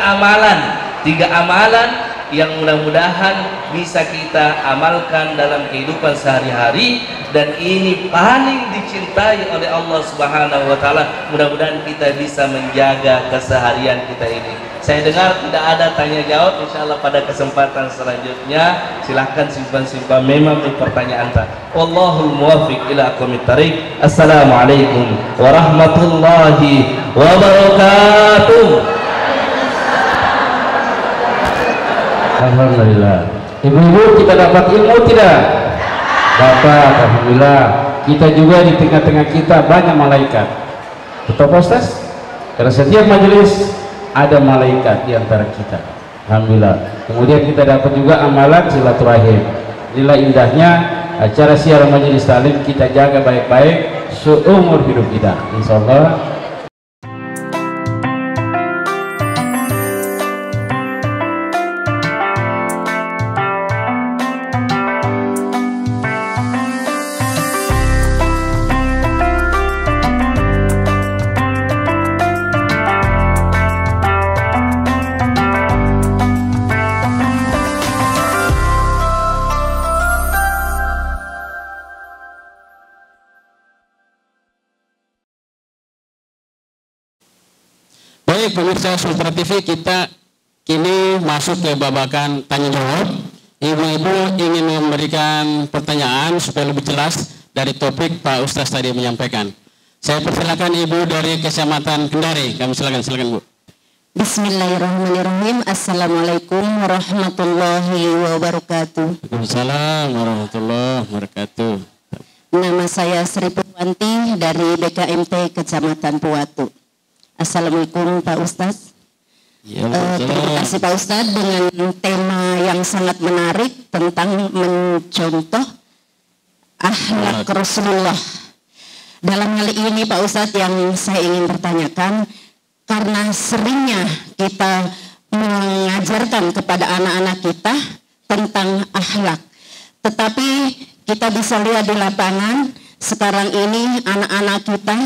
amalan yang mudah-mudahan bisa kita amalkan dalam kehidupan sehari-hari, dan ini paling dicintai oleh Allah Subhanahu wa ta'ala. Mudah-mudahan kita bisa menjaga keseharian kita ini. Saya dengar tidak ada tanya jawab, insya Allah pada kesempatan selanjutnya silahkan simpan memang di pertanyaan Anda. Wallahul muwaffiq ila aqwamit thariq. Assalamualaikum warahmatullahi wabarakatuh. Alhamdulillah. Ibu-ibu, kita dapat ilmu tidak? Dapat, alhamdulillah. Kita juga di tengah-tengah kita banyak malaikat. Betul Pak Ustaz? Karena setiap majelis ada malaikat di antara kita. Alhamdulillah. Kemudian kita dapat juga amalan silaturahim. Inilah indahnya acara siaran majelis taklim, kita jaga baik-baik seumur hidup kita. Insyaallah. Baik pemirsa Sultra TV, kita kini masuk ke babakan tanya jawab. Ibu-ibu ingin memberikan pertanyaan supaya lebih jelas dari topik Pak Ustaz tadi menyampaikan. Saya persilakan Ibu dari Kecamatan Kendari. Kami silakan Bu. Bismillahirrahmanirrahim. Assalamualaikum warahmatullahi wabarakatuh. Waalaikumsalam warahmatullahi wabarakatuh. Nama saya Sri Purwanti dari BKMT Kecamatan Puwatu. Assalamualaikum Pak Ustaz. Ya, terima kasih Pak Ustaz dengan tema yang sangat menarik tentang mencontoh akhlak Rasulullah. Dalam hal ini Pak Ustaz yang saya ingin bertanyakan, karena seringnya kita mengajarkan kepada anak-anak kita tentang akhlak, tetapi kita bisa lihat di lapangan sekarang ini anak-anak kita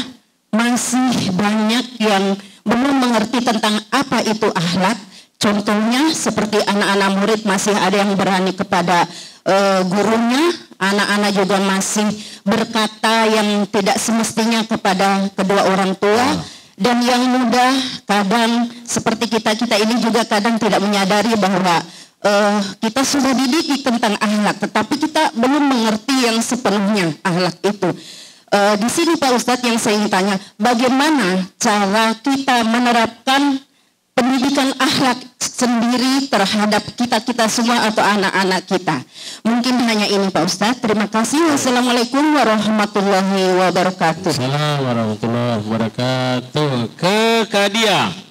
masih banyak yang belum mengerti tentang apa itu akhlak. Contohnya seperti anak-anak murid masih ada yang berani kepada gurunya, anak-anak juga masih berkata yang tidak semestinya kepada kedua orang tua, dan yang muda kadang seperti kita ini juga kadang tidak menyadari bahwa kita sudah dididik tentang akhlak, tetapi kita belum mengerti yang sepenuhnya akhlak itu. Di sini Pak Ustadz yang saya ingin tanya, bagaimana cara kita menerapkan pendidikan akhlak sendiri terhadap kita semua atau anak-anak kita? Mungkin hanya ini Pak Ustadz. Terima kasih. Wassalamualaikum warahmatullahi wabarakatuh. Assalamualaikum warahmatullahi wabarakatuh. Ke Kadia.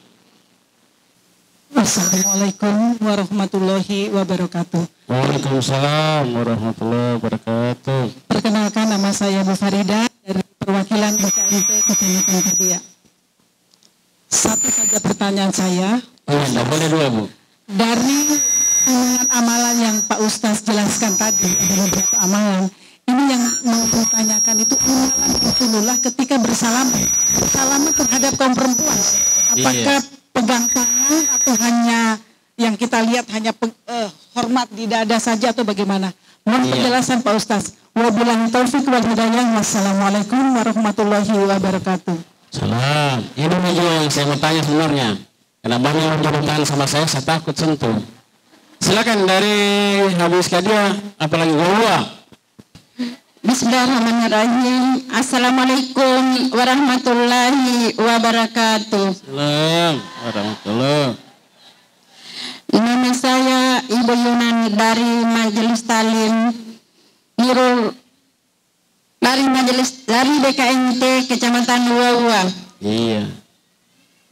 Assalamualaikum warahmatullahi wabarakatuh. Waalaikumsalam warahmatullahi wabarakatuh. Perkenalkan, nama saya Bu Farida dari perwakilan BKMT Kecamatan Kadia. Satu saja pertanyaan saya. Tidak boleh dua Bu. Dari amalan yang Pak Ustaz jelaskan tadi, ada beberapa amalan. Ini yang mau bertanyakan itu amalan Rasulullah ketika bersalaman terhadap kaum perempuan. Apakah pegang tangan atau hanya yang kita lihat hanya hormat di dada saja atau bagaimana? Mohon penjelasan Pak Ustaz. Wabillahi taufik wal hidayah. Wassalamualaikum warahmatullahi wabarakatuh. Salam. Ini juga yang saya mau tanya sebenarnya. Karena banyak yang bertanya sama saya takut sentuh. Silakan dari Habis Kadia, apalagi gua. Bismillahirrahmanirrahim. Assalamualaikum warahmatullahi wabarakatuh. Salam warahmatullahi. Nama saya Ibu Yunani dari Majelis Talim Nurul dari BKMT Kecamatan Wawa. Iya.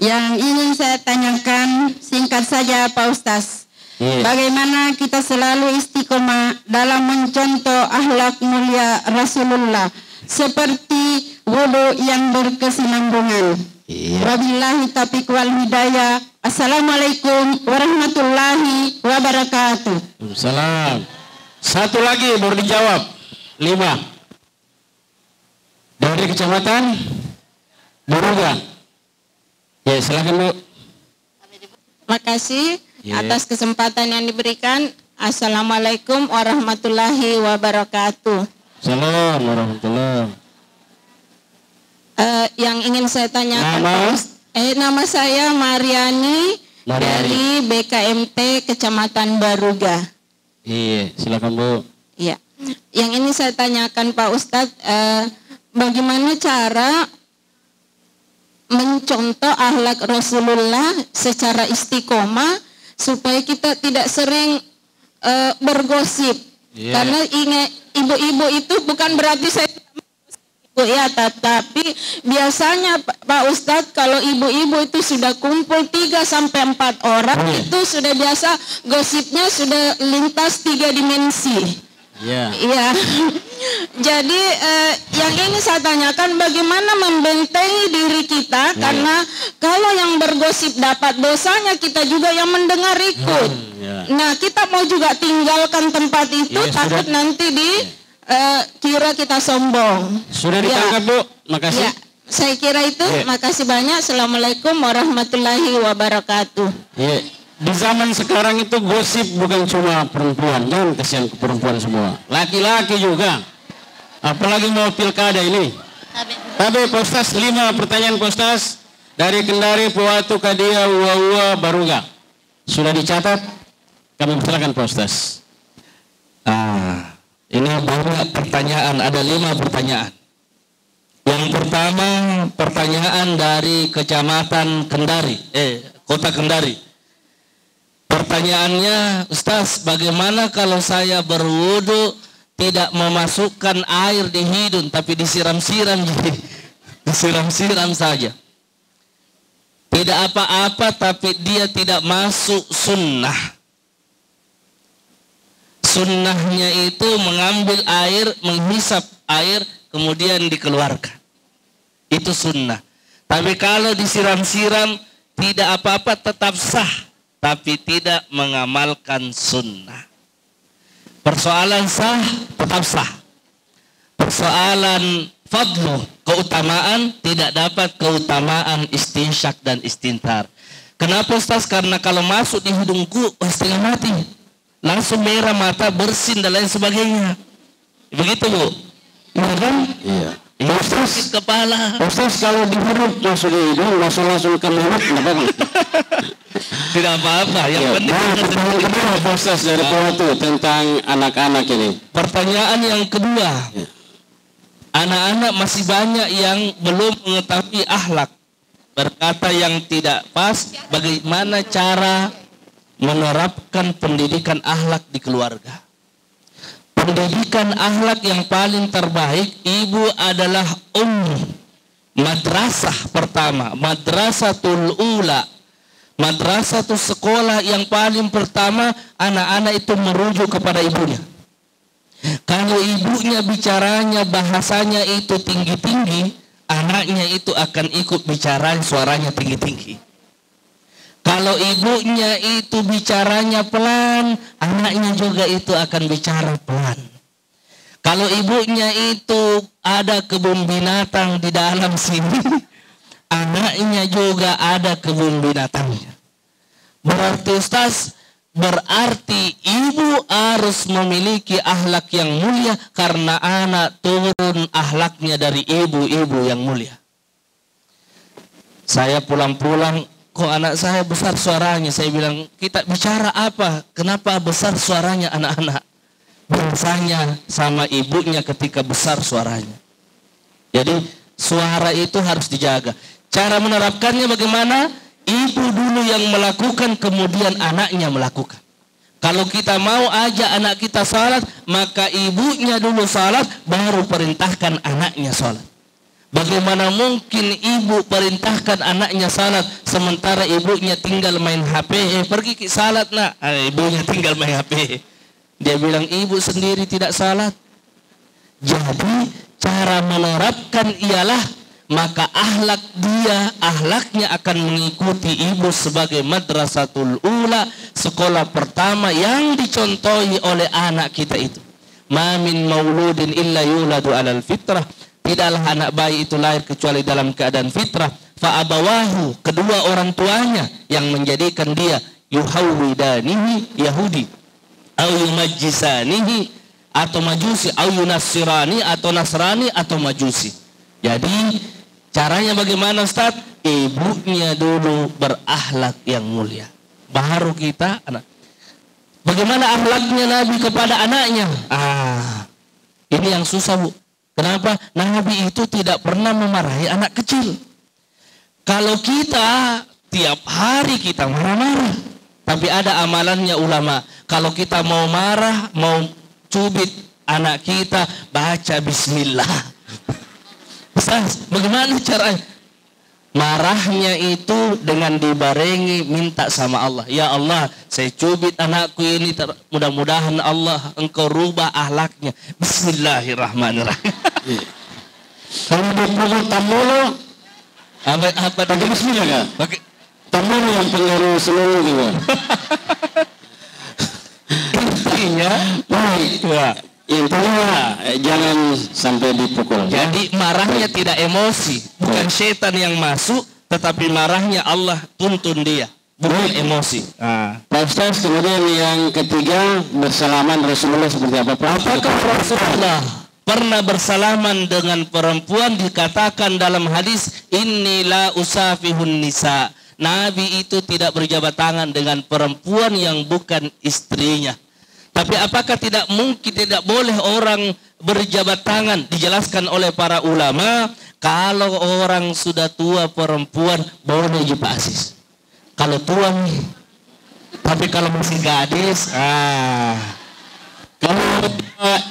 Yang ingin saya tanyakan singkat saja Pak Ustaz. Bagaimana kita selalu istiqomah dalam mencontoh akhlak mulia Rasulullah seperti wudhu yang berkesinambungan. Wabillahi taufiq wal hidayah. Assalamualaikum warahmatullahi wabarakatuh. Salam. Satu lagi baru dijawab. 5. Dari Kecamatan Baruga. Ya, silakan Bu. Terima kasih atas kesempatan yang diberikan. Assalamualaikum warahmatullahi wabarakatuh. Salam warahmatullahi. Yang ingin saya tanyakan, nama saya Mariani dari BKMT Kecamatan Baruga. Iya, silakan Bu. Iya. Yang ini saya tanyakan Pak Ustadz, bagaimana cara mencontoh akhlak Rasulullah secara istiqomah supaya kita tidak sering bergosip. Karena ingat, ibu-ibu itu bukan berarti saya ibu ya, tetapi biasanya Pak Ustadz kalau ibu-ibu itu sudah kumpul 3-4 orang itu sudah biasa gosipnya sudah lintas 3 dimensi. Iya. Jadi yang ini saya tanyakan, bagaimana membentengi diri kita, karena kalau yang bergosip dapat dosanya, kita juga yang mendengar ikut. Nah, kita mau juga tinggalkan tempat itu, takut nanti kira kita sombong. Sudah ditangkap Bu, makasih. Saya kira itu, makasih banyak. Assalamualaikum warahmatullahi wabarakatuh. Di zaman sekarang itu gosip bukan cuma perempuan, jangan kasihan ke perempuan semua, laki-laki juga. Apalagi mau pilkada ini. Tapi Pak Ustaz, 5 pertanyaan Pak Ustaz. Dari Kendari Puatu Kadia Uwa Baruga. Sudah dicatat? Kami persilakan Pak Ustaz. Ini banyak pertanyaan, ada 5 pertanyaan. Yang pertama pertanyaan dari Kecamatan Kendari, Kota Kendari. Pertanyaannya, Ustaz, bagaimana kalau saya berwudu tidak memasukkan air di hidung tapi disiram-siram, jadi disiram-siram saja. Tidak apa-apa tapi dia tidak masuk sunnah. Sunnahnya itu mengambil air, menghisap air, kemudian dikeluarkan. Itu sunnah. Tapi kalau disiram-siram, tidak apa-apa, tetap sah. Tapi tidak mengamalkan sunnah. Persoalan sah, tetap sah. Persoalan fadlu, keutamaan, tidak dapat keutamaan istinsyak dan istintar. Kenapa Ustaz? Karena kalau masuk di hidungku, setengah mati. Langsung merah mata, bersin dan lain sebagainya. Begitu Bu? Iya kan? Iya. Ustaz, kepala. Ustaz, kalau dihirup masuk di hidung, langsung ke mulut, kenapa Bang? Tidak apa-apa. Yang penting apa Ustaz dari Puatu tentang anak-anak ini? Pertanyaan yang kedua. Anak-anak masih banyak yang belum mengetahui akhlak. Berkata yang tidak pas, bagaimana cara menerapkan pendidikan akhlak di keluarga. Pendidikan akhlak yang paling terbaik, ibu adalah madrasah pertama, madrasatul ula. Madrasatul sekolah yang paling pertama, anak-anak itu merujuk kepada ibunya. Kalau ibunya bicaranya, bahasanya itu tinggi-tinggi, anaknya itu akan ikut bicara suaranya tinggi-tinggi. Kalau ibunya itu bicaranya pelan, anaknya juga itu akan bicara pelan. Kalau ibunya itu ada kebun binatang di dalam sini, anaknya juga ada kebun binatangnya. Berarti Ustaz, berarti ibu harus memiliki akhlak yang mulia karena anak turun akhlaknya dari ibu-ibu yang mulia. Saya pulang-pulang, kok anak saya besar suaranya? Saya bilang, kita bicara apa? Kenapa besar suaranya anak-anak? Biasanya sama ibunya ketika besar suaranya. Jadi suara itu harus dijaga. Cara menerapkannya bagaimana? Ibu dulu yang melakukan, kemudian anaknya melakukan. Kalau kita mau ajak anak kita salat, maka ibunya dulu salat, baru perintahkan anaknya salat. Bagaimana mungkin ibu perintahkan anaknya salat, sementara ibunya tinggal main HP, pergi ke salat nak, ibunya tinggal main HP. Dia bilang ibu sendiri tidak salat. Jadi cara menerapkan ialah, maka akhlaknya akan mengikuti ibu sebagai madrasatul ula, sekolah pertama yang dicontohi oleh anak kita itu. Ma min mauludin illa yuladu alal fitrah. Tidaklah anak bayi itu lahir kecuali dalam keadaan fitrah. Fa abawahu, kedua orang tuanya yang menjadikan dia yuhawwidanihi Yahudi, au yumajjisanihi atau majusi, au yunassirani atau nasrani atau majusi. Jadi caranya bagaimana Ustaz? Ibunya dulu berakhlak yang mulia, baru kita anak. Bagaimana akhlaknya Nabi kepada anaknya? Ini yang susah Bu. Kenapa? Nabi itu tidak pernah memarahi anak kecil. Kalau kita tiap hari kita marah-marah, tapi ada amalannya ulama. Kalau kita mau marah, mau cubit anak kita, baca bismillah. Ustaz, bagaimana caranya? Marahnya itu dengan dibarengi minta sama Allah. Ya Allah, saya cubit anakku ini, mudah-mudahan Allah engkau rubah akhlaknya. Bismillahirrahmanirrahim. Kalau dipukul tamolo, apa pakai bismillah nggak? Pakai tamolo yang pengaruh seluruh juga. intinya, intinya jangan sampai dipukul. Jadi marahnya tidak emosi, bukan setan yang masuk, tetapi marahnya Allah tuntun dia, bukan emosi. Pak Ustaz, kemudian yang ketiga, bersalaman Rasulullah seperti apa Pak? Apakah Rasulullah pernah bersalaman dengan perempuan, dikatakan dalam hadis, inilah usafihun nisa. Nabi itu tidak berjabat tangan dengan perempuan yang bukan istrinya. Tapi apakah tidak mungkin, tidak boleh orang berjabat tangan? Dijelaskan oleh para ulama, kalau orang sudah tua perempuan boleh Pak Asis. Kalau tua nih. Tapi kalau masih gadis, Kalau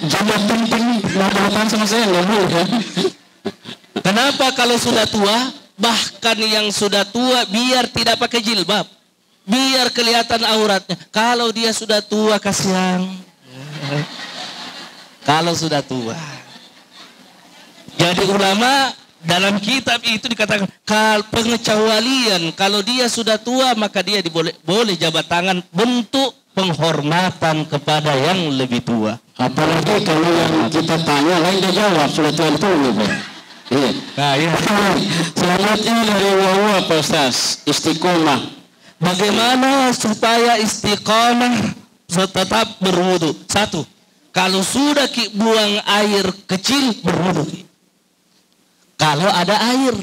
jabat penting mau sama saya nggak boleh kan? Kenapa kalau sudah tua? Bahkan yang sudah tua biar tidak pakai jilbab, biar kelihatan auratnya. Kalau dia sudah tua kasihan. Kalau sudah tua. Jadi ulama dalam kitab itu dikatakan pengecualian, kalau dia sudah tua maka dia boleh jabat tangan, bentuk penghormatan kepada yang lebih tua. Apalagi kalau yang kita tanya lain dia jawab sudah tua itu gitu. Iya. Nah, iya. Selanjutnya dari Wawa Pak Ustaz, istiqomah. Bagaimana supaya istiqamah tetap berwudu? Satu, kalau sudah buang air kecil berwudu. Kalau ada air,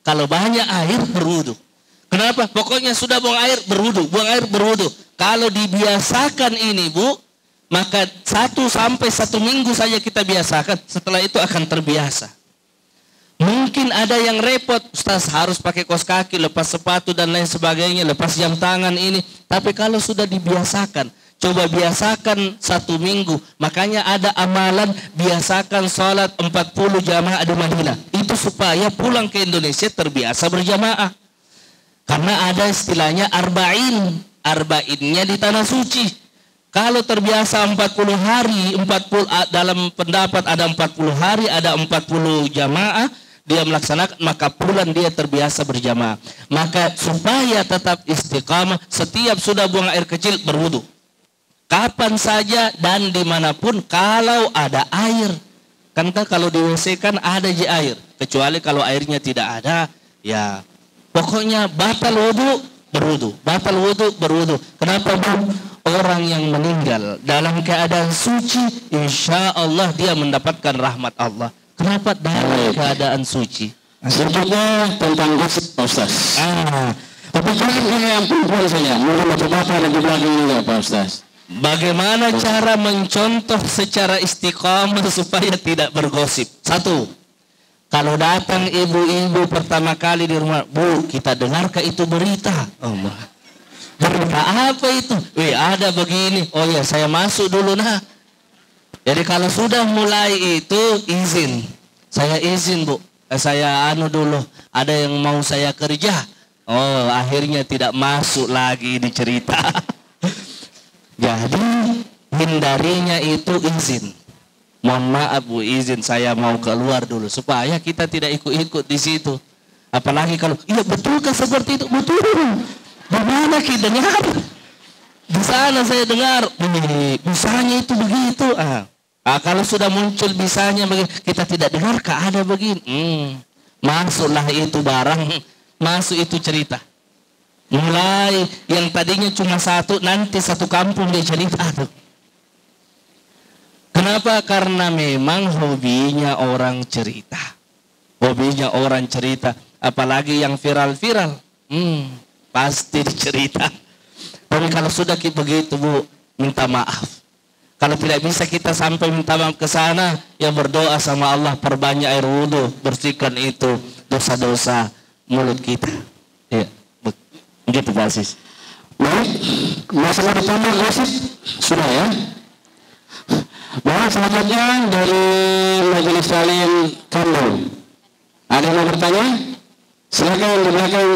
kalau banyak air berwudu. Kenapa? Pokoknya sudah buang air berwudu, buang air berwudu. Kalau dibiasakan ini Bu, maka 1 sampai 1 minggu saja kita biasakan. Setelah itu akan terbiasa. Mungkin ada yang repot, Ustaz harus pakai kaos kaki, lepas sepatu dan lain sebagainya, lepas jam tangan ini. Tapi kalau sudah dibiasakan, coba biasakan 1 minggu. Makanya ada amalan biasakan sholat 40 jamaah di Madinah. Itu supaya pulang ke Indonesia terbiasa berjamaah. Karena ada istilahnya arba'in. Arba'innya di tanah suci. Kalau terbiasa 40 hari, dalam pendapat ada 40 hari, ada 40 jamaah, dia melaksanakan, maka pulang dia terbiasa berjamaah. Maka supaya tetap istiqamah, setiap sudah buang air kecil berwudu. Kapan saja dan dimanapun kalau ada air. Kan kalau di WC kan ada air. Kecuali kalau airnya tidak ada, ya pokoknya batal wudu, berwudu. Batal wudu, berwudu. Kenapa Bu? Orang yang meninggal dalam keadaan suci, insya Allah dia mendapatkan rahmat Allah. Kenapa dalam keadaan suci? Selanjutnya tentang gosip Pak Ustaz. Tapi jangan ini yang perempuan saja. Mungkin bapak-bapak dan belakang juga Pak Ustaz. Bagaimana cara mencontoh secara istiqamah supaya tidak bergosip? 1. Kalau datang ibu-ibu pertama kali di rumah, Bu, kita dengarkah itu berita? Allah. Berita apa itu? Ada begini. Oh ya, saya masuk dulu nah. Jadi kalau sudah mulai itu izin. Saya izin Bu. Saya dulu. Ada yang mau saya kerja. Oh, akhirnya tidak masuk lagi di cerita. Jadi hindarinya itu izin. Mohon maaf Bu, izin saya mau keluar dulu supaya kita tidak ikut-ikut di situ. Apalagi kalau iya betulkah seperti itu? Betul. Di mana kita dengar? Di sana saya dengar. Bisanya itu begitu. Kalau sudah muncul bisanya kita tidak dengar ada begini. Masuklah itu barang, masuk itu cerita. Mulai yang tadinya cuma 1, nanti 1 kampung dia cerita tuh. Kenapa? Karena memang hobinya orang cerita. Hobinya orang cerita. Apalagi yang viral-viral. Pasti dicerita. Tapi kalau sudah begitu Bu, minta maaf. Kalau tidak bisa kita sampai minta maaf ke sana, ya berdoa sama Allah, perbanyak air wudu, bersihkan itu dosa-dosa mulut kita. Ya, begitu Pak Asis. Baik, masalah ditambah gosip sudah ya. Baik, selanjutnya dari Majelis Salim Kandung. Ada yang mau bertanya? Silakan di belakang.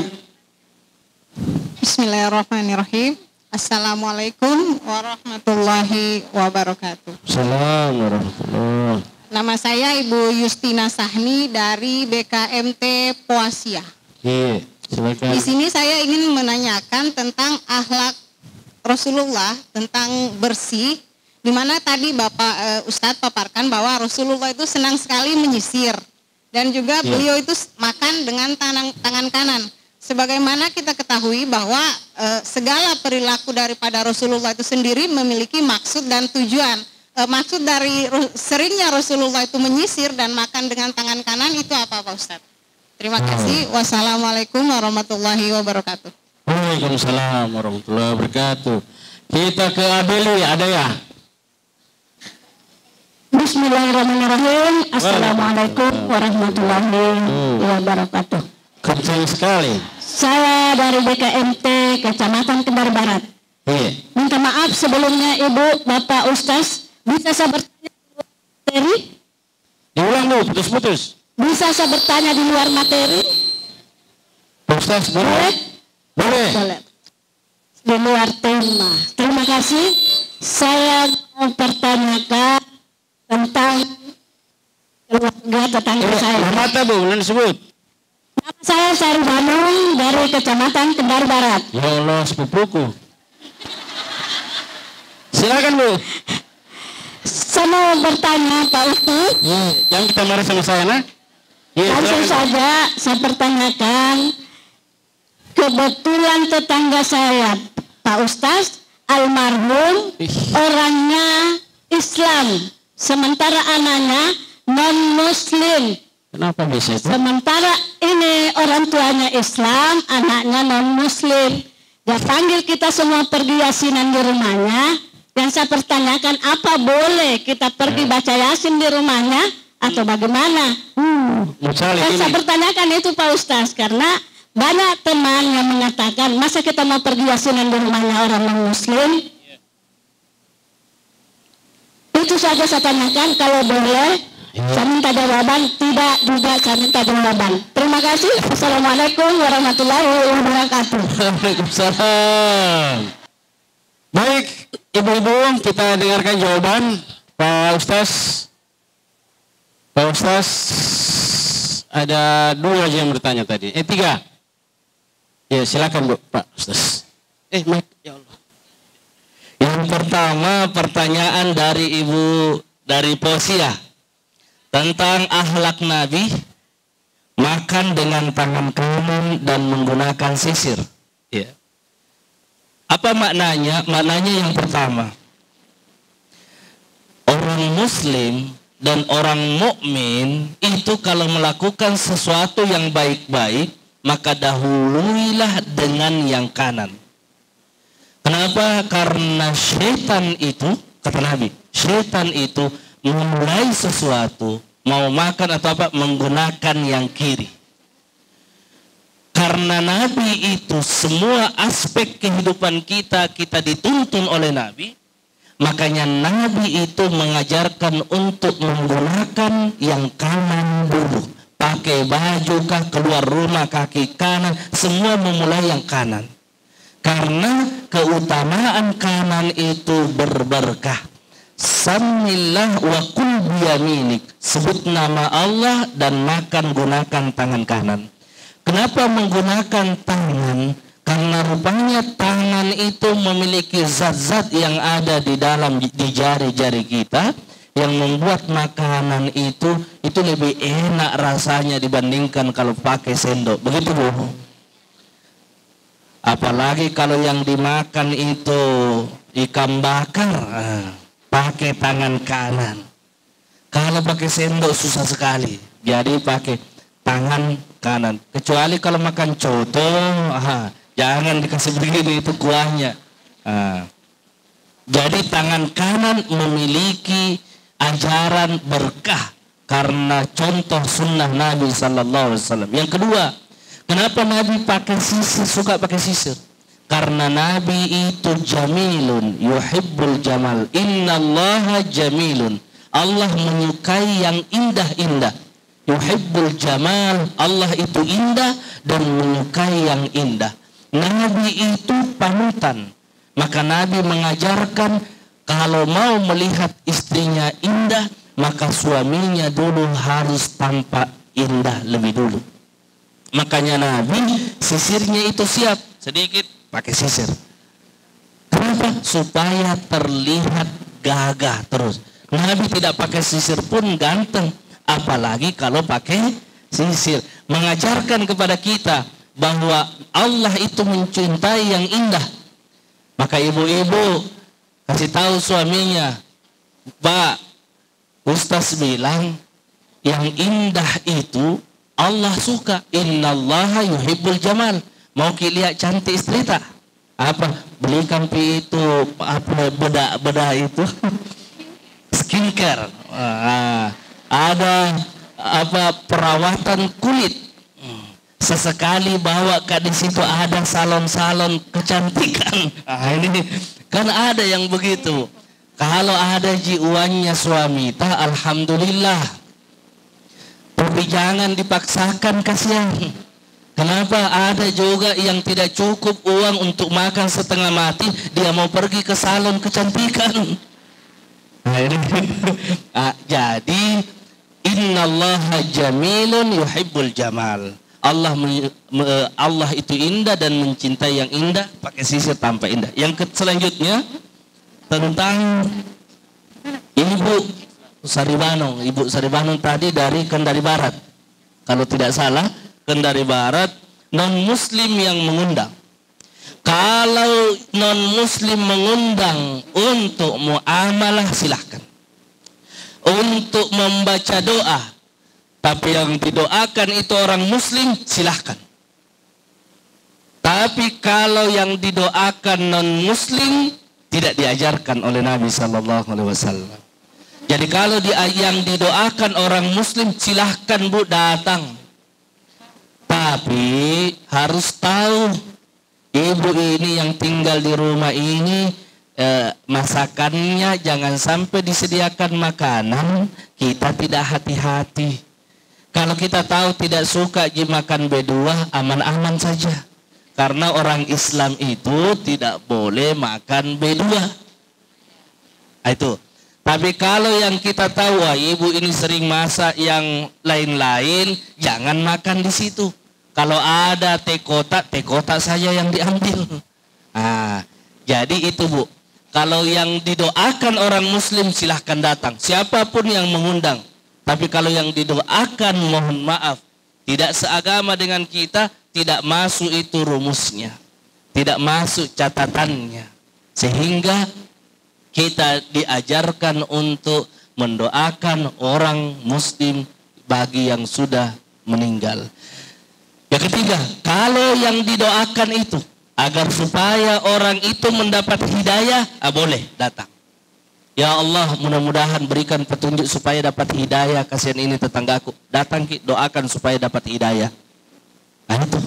Bismillahirrahmanirrahim. Assalamualaikum warahmatullahi wabarakatuh. Assalamualaikum warahmatullahi. Nama saya Ibu Yustina Sahni dari BKMT Poasia. Iya, silakan. Di sini saya ingin menanyakan tentang akhlak Rasulullah, tentang bersih. Di mana tadi Bapak Ustadz paparkan bahwa Rasulullah itu senang sekali menyisir. Dan juga beliau itu makan dengan tangan kanan. Sebagaimana kita ketahui bahwa segala perilaku daripada Rasulullah itu sendiri memiliki maksud dan tujuan. maksud dari seringnya Rasulullah itu menyisir dan makan dengan tangan kanan itu apa Pak Ustadz? Terima kasih. Wassalamualaikum warahmatullahi wabarakatuh. Waalaikumsalam warahmatullahi wabarakatuh. Kita ke Abeli, ada ya? Bismillahirrahmanirrahim. Assalamualaikum warahmatullahi wabarakatuh. Kencang sekali. Saya dari BKMT Kecamatan Kendar Barat. Minta maaf sebelumnya Ibu, Bapak Ustaz, bisa saya bertanya di luar materi? Diulang Bu, putus-putus. Bisa saya bertanya di luar materi? Ustaz, boleh? Boleh. Di luar tema. Terima kasih. Saya mau pertanyakan tentang keluarga tetangga saya. Nama Bu, belum disebut. Nama saya Sari Banung dari Kecamatan Kendar Barat. Ya Allah, sepupuku. Silakan Bu. Saya mau bertanya Pak Ustaz. Jangan kita marah sama saya, nah. Langsung saja saya pertanyakan. Kebetulan tetangga saya Pak Ustaz almarhum orangnya Islam, sementara anaknya non Muslim. Kenapa bisa itu? Sementara ini orang tuanya Islam, anaknya non Muslim. Dia panggil kita semua pergi yasinan di rumahnya. Yang saya pertanyakan, apa boleh kita pergi baca yasin di rumahnya atau bagaimana? Yang saya pertanyakan itu Pak Ustaz, karena banyak teman yang mengatakan, masa kita mau pergi yasinan di rumahnya orang non Muslim? Itu saja saya tanyakan, kalau boleh saya minta jawaban, tidak juga saya minta jawaban. Terima kasih. Assalamualaikum warahmatullahi wabarakatuh. Waalaikumsalam. Baik, ibu-ibu, kita dengarkan jawaban Pak Ustaz. Pak Ustaz, ada 2 aja yang bertanya tadi. 3. Ya, silakan Bu, Pak Ustaz. Mike, ya Allah. Yang pertama pertanyaan dari Ibu dari Posia tentang akhlak Nabi, makan dengan tangan kanan dan menggunakan sisir. Ya. Apa maknanya? Maknanya yang pertama, orang Muslim dan orang mukmin itu kalau melakukan sesuatu yang baik-baik, maka dahuluilah dengan yang kanan. Kenapa? Karena syaitan itu, kata Nabi, syaitan itu memulai sesuatu, mau makan atau apa, menggunakan yang kiri. Karena Nabi itu semua aspek kehidupan kita dituntun oleh Nabi, makanya Nabi itu mengajarkan untuk menggunakan yang kanan dulu. Pakai baju kah, keluar rumah kaki kanan, semua memulai yang kanan. Karena keutamaan kanan itu berberkah. Samillah wa kul biyaminik, sebut nama Allah dan makan gunakan tangan kanan. Kenapa menggunakan tangan? Karena rupanya tangan itu memiliki zat-zat yang ada di dalam di jari-jari kita yang membuat makanan itu lebih enak rasanya dibandingkan kalau pakai sendok. Begitu Bu. Apalagi kalau yang dimakan itu ikan bakar, pakai tangan kanan. Kalau pakai sendok susah sekali. Jadi pakai tangan kanan. Kecuali kalau makan coto, jangan dikasih begini, itu kuahnya. Jadi tangan kanan memiliki ajaran berkah karena contoh sunnah Nabi Sallallahu Alaihi Wasallam. Yang kedua, kenapa Nabi pakai sisir, suka pakai sisir? Karena Nabi itu jamilun, yuhibbul jamal. Innallaha jamilun. Allah menyukai yang indah-indah. Yuhibbul jamal. Allah itu indah dan menyukai yang indah. Nabi itu panutan. Maka Nabi mengajarkan kalau mau melihat istrinya indah, maka suaminya dulu harus tampak indah lebih dulu. Makanya Nabi sisirnya itu siap sedikit pakai sisir. Kenapa? Supaya terlihat gagah terus. Nabi tidak pakai sisir pun ganteng, apalagi kalau pakai sisir. Mengajarkan kepada kita bahwa Allah itu mencintai yang indah. Maka ibu-ibu kasih tahu suaminya, Pak Ustaz bilang yang indah itu Allah suka. Innallaha yuhibbul jamal. Mau lihat cantik istri tak? Apa? Belikan itu apa bedak itu skincare. Ada apa perawatan kulit. Sesekali bawa ke di situ ada salon-salon kecantikan. Ini kan ada yang begitu. Kalau ada jiwanya suami, alhamdulillah. Tapi jangan dipaksakan, kasihan. Kenapa ada juga yang tidak cukup uang untuk makan setengah mati, dia mau pergi ke salon kecantikan. Jadi innallaha jamilun yuhibbul jamal. Allah itu indah dan mencintai yang indah, pakai sisir tanpa indah. Yang selanjutnya tentang Ibu Saribanung tadi dari Kendari Barat. Kalau tidak salah, Kendari Barat non muslim yang mengundang. Kalau non muslim mengundang untuk muamalah silahkan. Untuk membaca doa, tapi yang didoakan itu orang muslim silahkan. Tapi kalau yang didoakan non muslim tidak diajarkan oleh Nabi SAW. Jadi kalau yang didoakan orang muslim silahkan Bu datang. Tapi harus tahu ibu ini yang tinggal di rumah ini masakannya jangan sampai disediakan makanan kita tidak hati-hati. Kalau kita tahu tidak suka makan B2 aman-aman saja. Karena orang Islam itu tidak boleh makan B2. Itu. Tapi kalau yang kita tahu ibu ini sering masak yang lain-lain, jangan makan di situ. Kalau ada teh kotak saja yang diambil. Jadi itu Bu. Kalau yang didoakan orang muslim silahkan datang. Siapapun yang mengundang. Tapi kalau yang didoakan mohon maaf. Tidak seagama dengan kita. Tidak masuk itu rumusnya. Tidak masuk catatannya. Sehingga kita diajarkan untuk mendoakan orang muslim bagi yang sudah meninggal. Yang ketiga, kalau yang didoakan itu agar supaya orang itu mendapat hidayah, boleh datang. Ya Allah, mudah-mudahan berikan petunjuk supaya dapat hidayah. Kasihan ini tetanggaku. Datang doakan supaya dapat hidayah. Itu.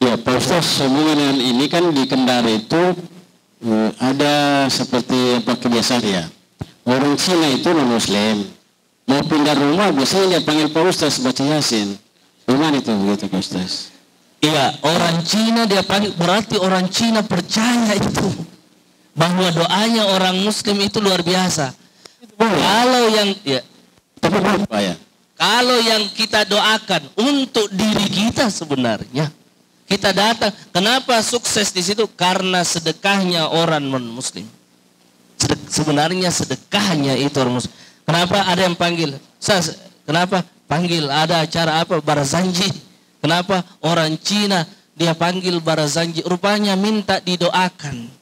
Ya Pak Ustaz, hubungan dengan ini kan di Kendari itu ada seperti apa kebiasaan ya. Orang Cina itu non muslim. Mau pindah rumah biasanya dia panggil Pak Ustaz baca Yasin. Gimana itu begitu Pak Ustaz? Iya, orang Cina dia panggil, berarti orang Cina percaya itu bahwa doanya orang muslim itu luar biasa. Kalau yang tapi apa ya? Kalau yang kita doakan untuk diri kita sebenarnya kita datang. Kenapa sukses di situ? Karena sedekahnya orang non muslim. Sebenarnya sedekahnya itu orang muslim. Kenapa ada yang panggil? Kenapa panggil ada acara apa Barazanji? Kenapa orang Cina dia panggil Barazanji? Rupanya minta didoakan.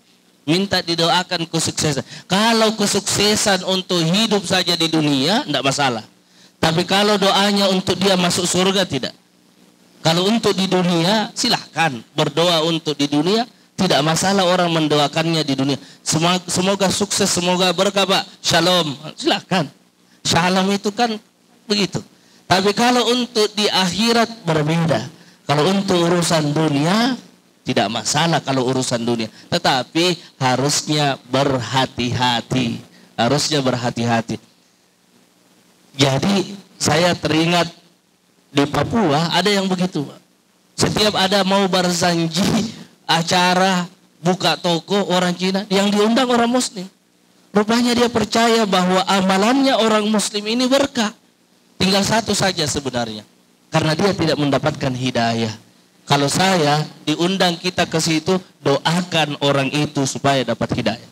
Minta didoakan kesuksesan. Kalau kesuksesan untuk hidup saja di dunia, tidak masalah. Tapi kalau doanya untuk dia masuk surga, tidak. Kalau untuk di dunia, silahkan berdoa untuk di dunia. Tidak masalah orang mendoakannya di dunia. Semoga sukses, semoga berkah Pak. Shalom, silahkan. Shalom itu kan begitu. Tapi kalau untuk di akhirat berbeda. Kalau untuk urusan dunia, tidak masalah kalau urusan dunia. Tetapi harusnya berhati-hati. Harusnya berhati-hati. Jadi saya teringat di Papua ada yang begitu. Setiap ada mau barzanji, acara buka toko orang Cina, yang diundang orang muslim. Rupanya dia percaya bahwa amalannya orang muslim ini berkah. Tinggal satu saja sebenarnya. Karena dia tidak mendapatkan hidayah. Kalau saya diundang kita ke situ, doakan orang itu supaya dapat hidayah.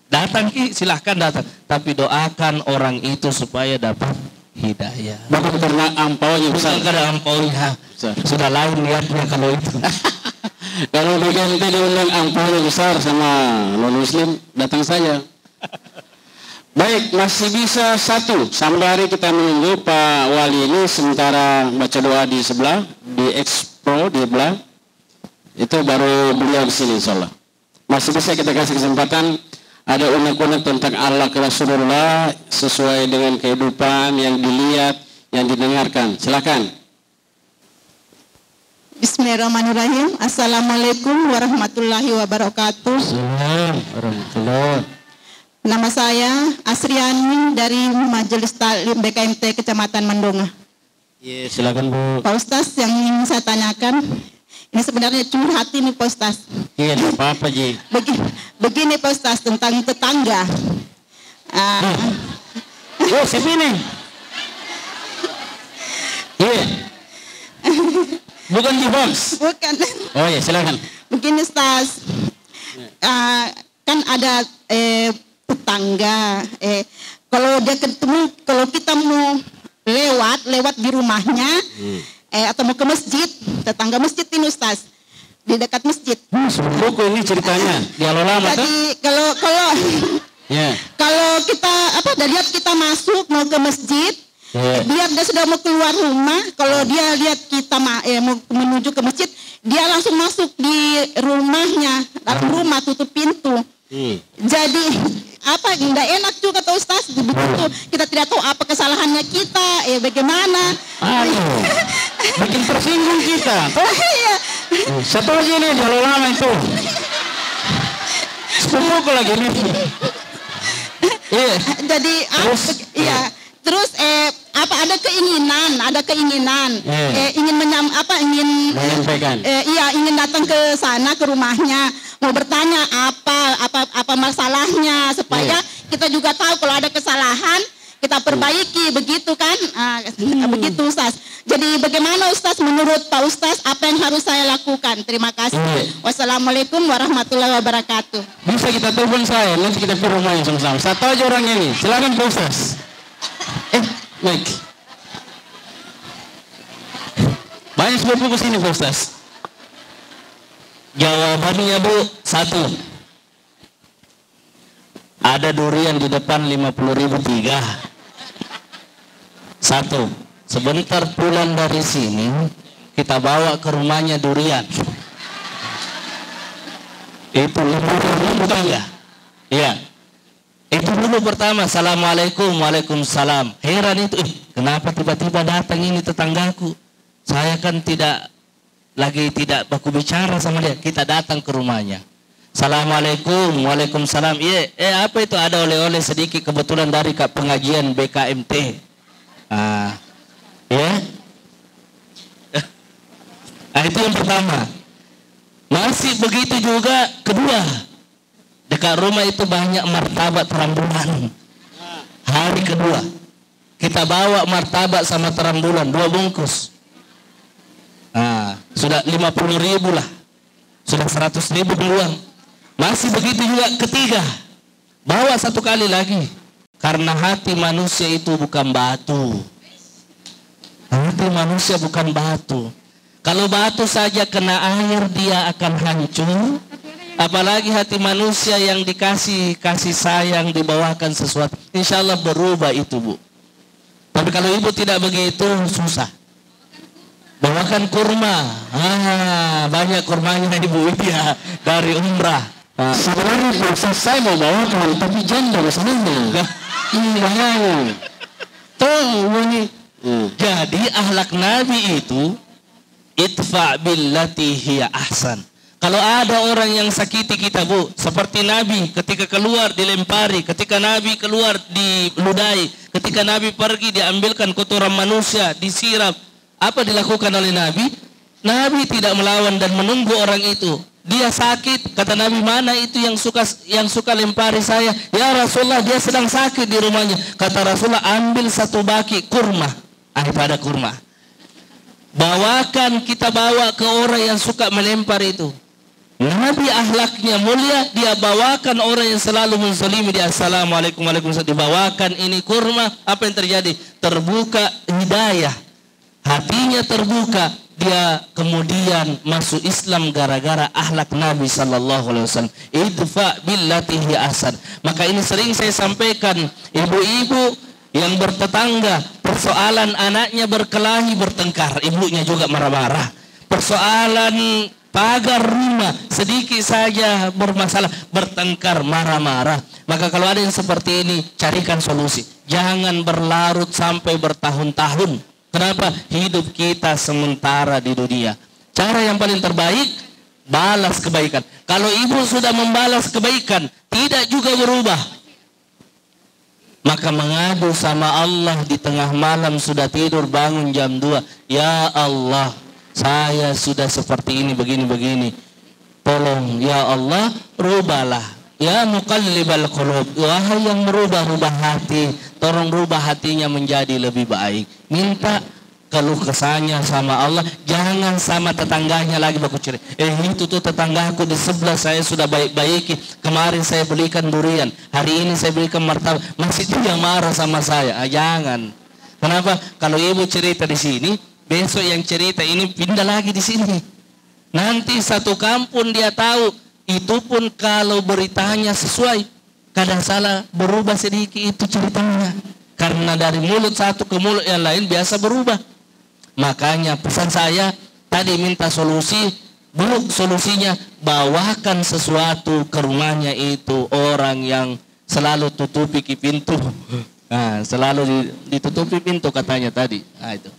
Datang silahkan datang, tapi doakan orang itu supaya dapat hidayah. Bukan karena ampaunya besar. Bukan karena ampaunya. Sudah lain niatnya kalau itu. Kalau diganti diundang ampaunya besar sama non muslim, datang saja. Baik, masih bisa satu. Sampai hari kita menunggu Pak Wali ini sementara baca doa di sebelah, di Expo di sebelah. Itu baru beliau di sini insyaallah. Masih bisa kita kasih kesempatan ada unek-unek tentang akhlak Rasulullah sesuai dengan kehidupan yang dilihat, yang didengarkan. Silakan. Bismillahirrahmanirrahim. Assalamualaikum warahmatullahi wabarakatuh. Assalamualaikum. Nama saya Asriani dari Majelis Taklim BKMT Kecamatan Mandonga. Iya, silakan Bu. Pak Ustaz, yang ingin saya tanyakan, ini sebenarnya curhat ini Pak Ustaz. Iya, apa Ji? Begini Pak Ustaz, tentang tetangga. Oh, sini. Iya. Bukan di box. Bukan. Oh ya, silakan. Begini Ustaz, kan ada tetangga. Kalau dia ketemu, kalau kita mau lewat di rumahnya, atau mau ke masjid, tetangga masjid ini Ustaz, di dekat masjid. Buku ini ceritanya dialog lama. Jadi kalau kita udah lihat kita masuk mau ke masjid. Biar dia sudah mau keluar rumah, kalau dia lihat kita mau menuju ke masjid, dia langsung masuk di rumahnya, dalam rumah tutup pintu. Jadi nggak enak juga kata Ustaz, begitu kita tidak tahu apa kesalahannya kita, bagaimana? Bikin tersinggung kita. Iya. Satu lagi nih dialog lama itu. Sepupu lagi nih. Jadi terus ada keinginan ingin menyampaikan ingin datang ke sana ke rumahnya, mau bertanya apa masalahnya supaya kita juga tahu kalau ada kesalahan kita perbaiki, begitu kan? Begitu Ustaz. Jadi bagaimana Ustaz, menurut Pak Ustaz apa yang harus saya lakukan? Terima kasih. Wassalamualaikum warahmatullahi wabarakatuh. Bisa kita telepon saya, nanti kita ke rumahnya sama-sama. Satu aja orang ini. Silakan Pak Ustaz. Baik. Banyak sepupu ke sini Pak Ustaz. Jawabannya Bu, satu. Ada durian di depan 50.000 tiga. Satu. Sebentar pulang dari sini kita bawa ke rumahnya durian. Itu 50.000 tangga. Iya. Itu dulu pertama. Assalamualaikum, waalaikumsalam. Heran itu, kenapa tiba-tiba datang ini tetanggaku? Saya kan tidak baku bicara sama dia. Kita datang ke rumahnya. Assalamualaikum, waalaikumsalam. Iya, apa itu, ada oleh-oleh sedikit kebetulan dari pengajian BKMT. Itu yang pertama. Masih begitu juga kedua. Dekat rumah itu banyak martabak terang bulan. Hari kedua kita bawa martabak sama terang bulan 2 bungkus. Sudah 50.000 lah. Sudah 100.000 peluang. Masih begitu juga ketiga. Bawa satu kali lagi. Karena hati manusia itu bukan batu. Hati manusia bukan batu. Kalau batu saja kena air dia akan hancur. Apalagi hati manusia yang dikasih kasih sayang, dibawakan sesuatu. Insya Allah berubah itu Bu. Tapi kalau ibu tidak begitu susah. Bawakan kurma. Banyak kurmanya ibu ya dari umrah. Sebenarnya saya mau bawakan tapi janda masalahnya. Jadi akhlak Nabi itu itfa billati hiya ahsan. Kalau ada orang yang sakiti kita Bu, seperti Nabi ketika keluar dilempari, ketika Nabi keluar diludahi, ketika Nabi pergi diambilkan kotoran manusia, disiram. Apa dilakukan oleh Nabi? Nabi tidak melawan dan menunggu orang itu. Dia sakit, kata Nabi, mana itu yang suka lempari saya? Ya Rasulullah, dia sedang sakit di rumahnya. Kata Rasulullah, ambil satu baki kurma. Pada kurma. Bawakan, kita bawa ke orang yang suka melempar itu. Nabi akhlaknya mulia, dia bawakan orang yang selalu menzalimi dia. Assalamualaikum, waalaikumsalam. Dibawakan ini kurma, apa yang terjadi? Terbuka hidayah. Hatinya terbuka. dia kemudian masuk Islam gara-gara akhlak Nabi sallallahu alaihi wasallam. Idfa billati hi ahsan. Maka ini sering saya sampaikan, ibu-ibu yang bertetangga, persoalan anaknya berkelahi bertengkar, ibunya juga marah-marah. Persoalan pagar rumah sedikit saja bermasalah, bertengkar, marah-marah. Maka kalau ada yang seperti ini, carikan solusi. Jangan berlarut sampai bertahun-tahun. Kenapa? Hidup kita sementara di dunia. Cara yang paling terbaik, balas kebaikan. Kalau ibu sudah membalas kebaikan, tidak juga berubah, maka mengadu sama Allah di tengah malam, sudah tidur bangun jam 2. Ya Allah, saya sudah seperti ini, begini-begini. Tolong ya Allah, rubahlah. Ya muqallibal qulub, wahai yang merubah-rubah hati, tolong rubah hatinya menjadi lebih baik. Minta keluh kesahnya sama Allah, jangan sama tetangganya lagi baku ciri. Itu tuh tetanggaku di sebelah saya sudah baik-baiki. Kemarin saya belikan durian, hari ini saya belikan martabak, masih dia marah sama saya. Jangan. Kenapa? Kalau ibu cerita di sini, besok yang cerita ini pindah lagi di sini. Nanti satu kampung dia tahu. Itu pun kalau beritanya sesuai, kadang salah berubah sedikit itu ceritanya. Karena dari mulut satu ke mulut yang lain biasa berubah. Makanya pesan saya tadi minta solusi, belum solusinya bawakan sesuatu ke rumahnya itu orang yang selalu tutupi pintu. Nah, selalu ditutupi pintu katanya tadi. Nah, itu.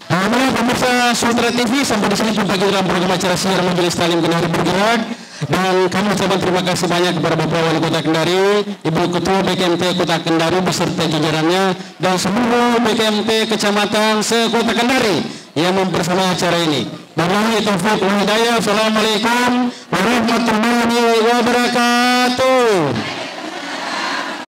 Alhamdulillah pemirsa Sutra TV, sampai di sini jumpa dalam program acara siar Majelis Taklim Kendari Bergerak. Dan kami ucapkan terima kasih banyak kepada Bapak Wali Kota Kendari, Ibu Ketua BKMT Kota Kendari beserta jajarannya, dan seluruh BKMT Kecamatan se-Kota Kendari yang mempersama acara ini. Wabillahi taufiq wal hidayah. Assalamualaikum warahmatullahi wabarakatuh.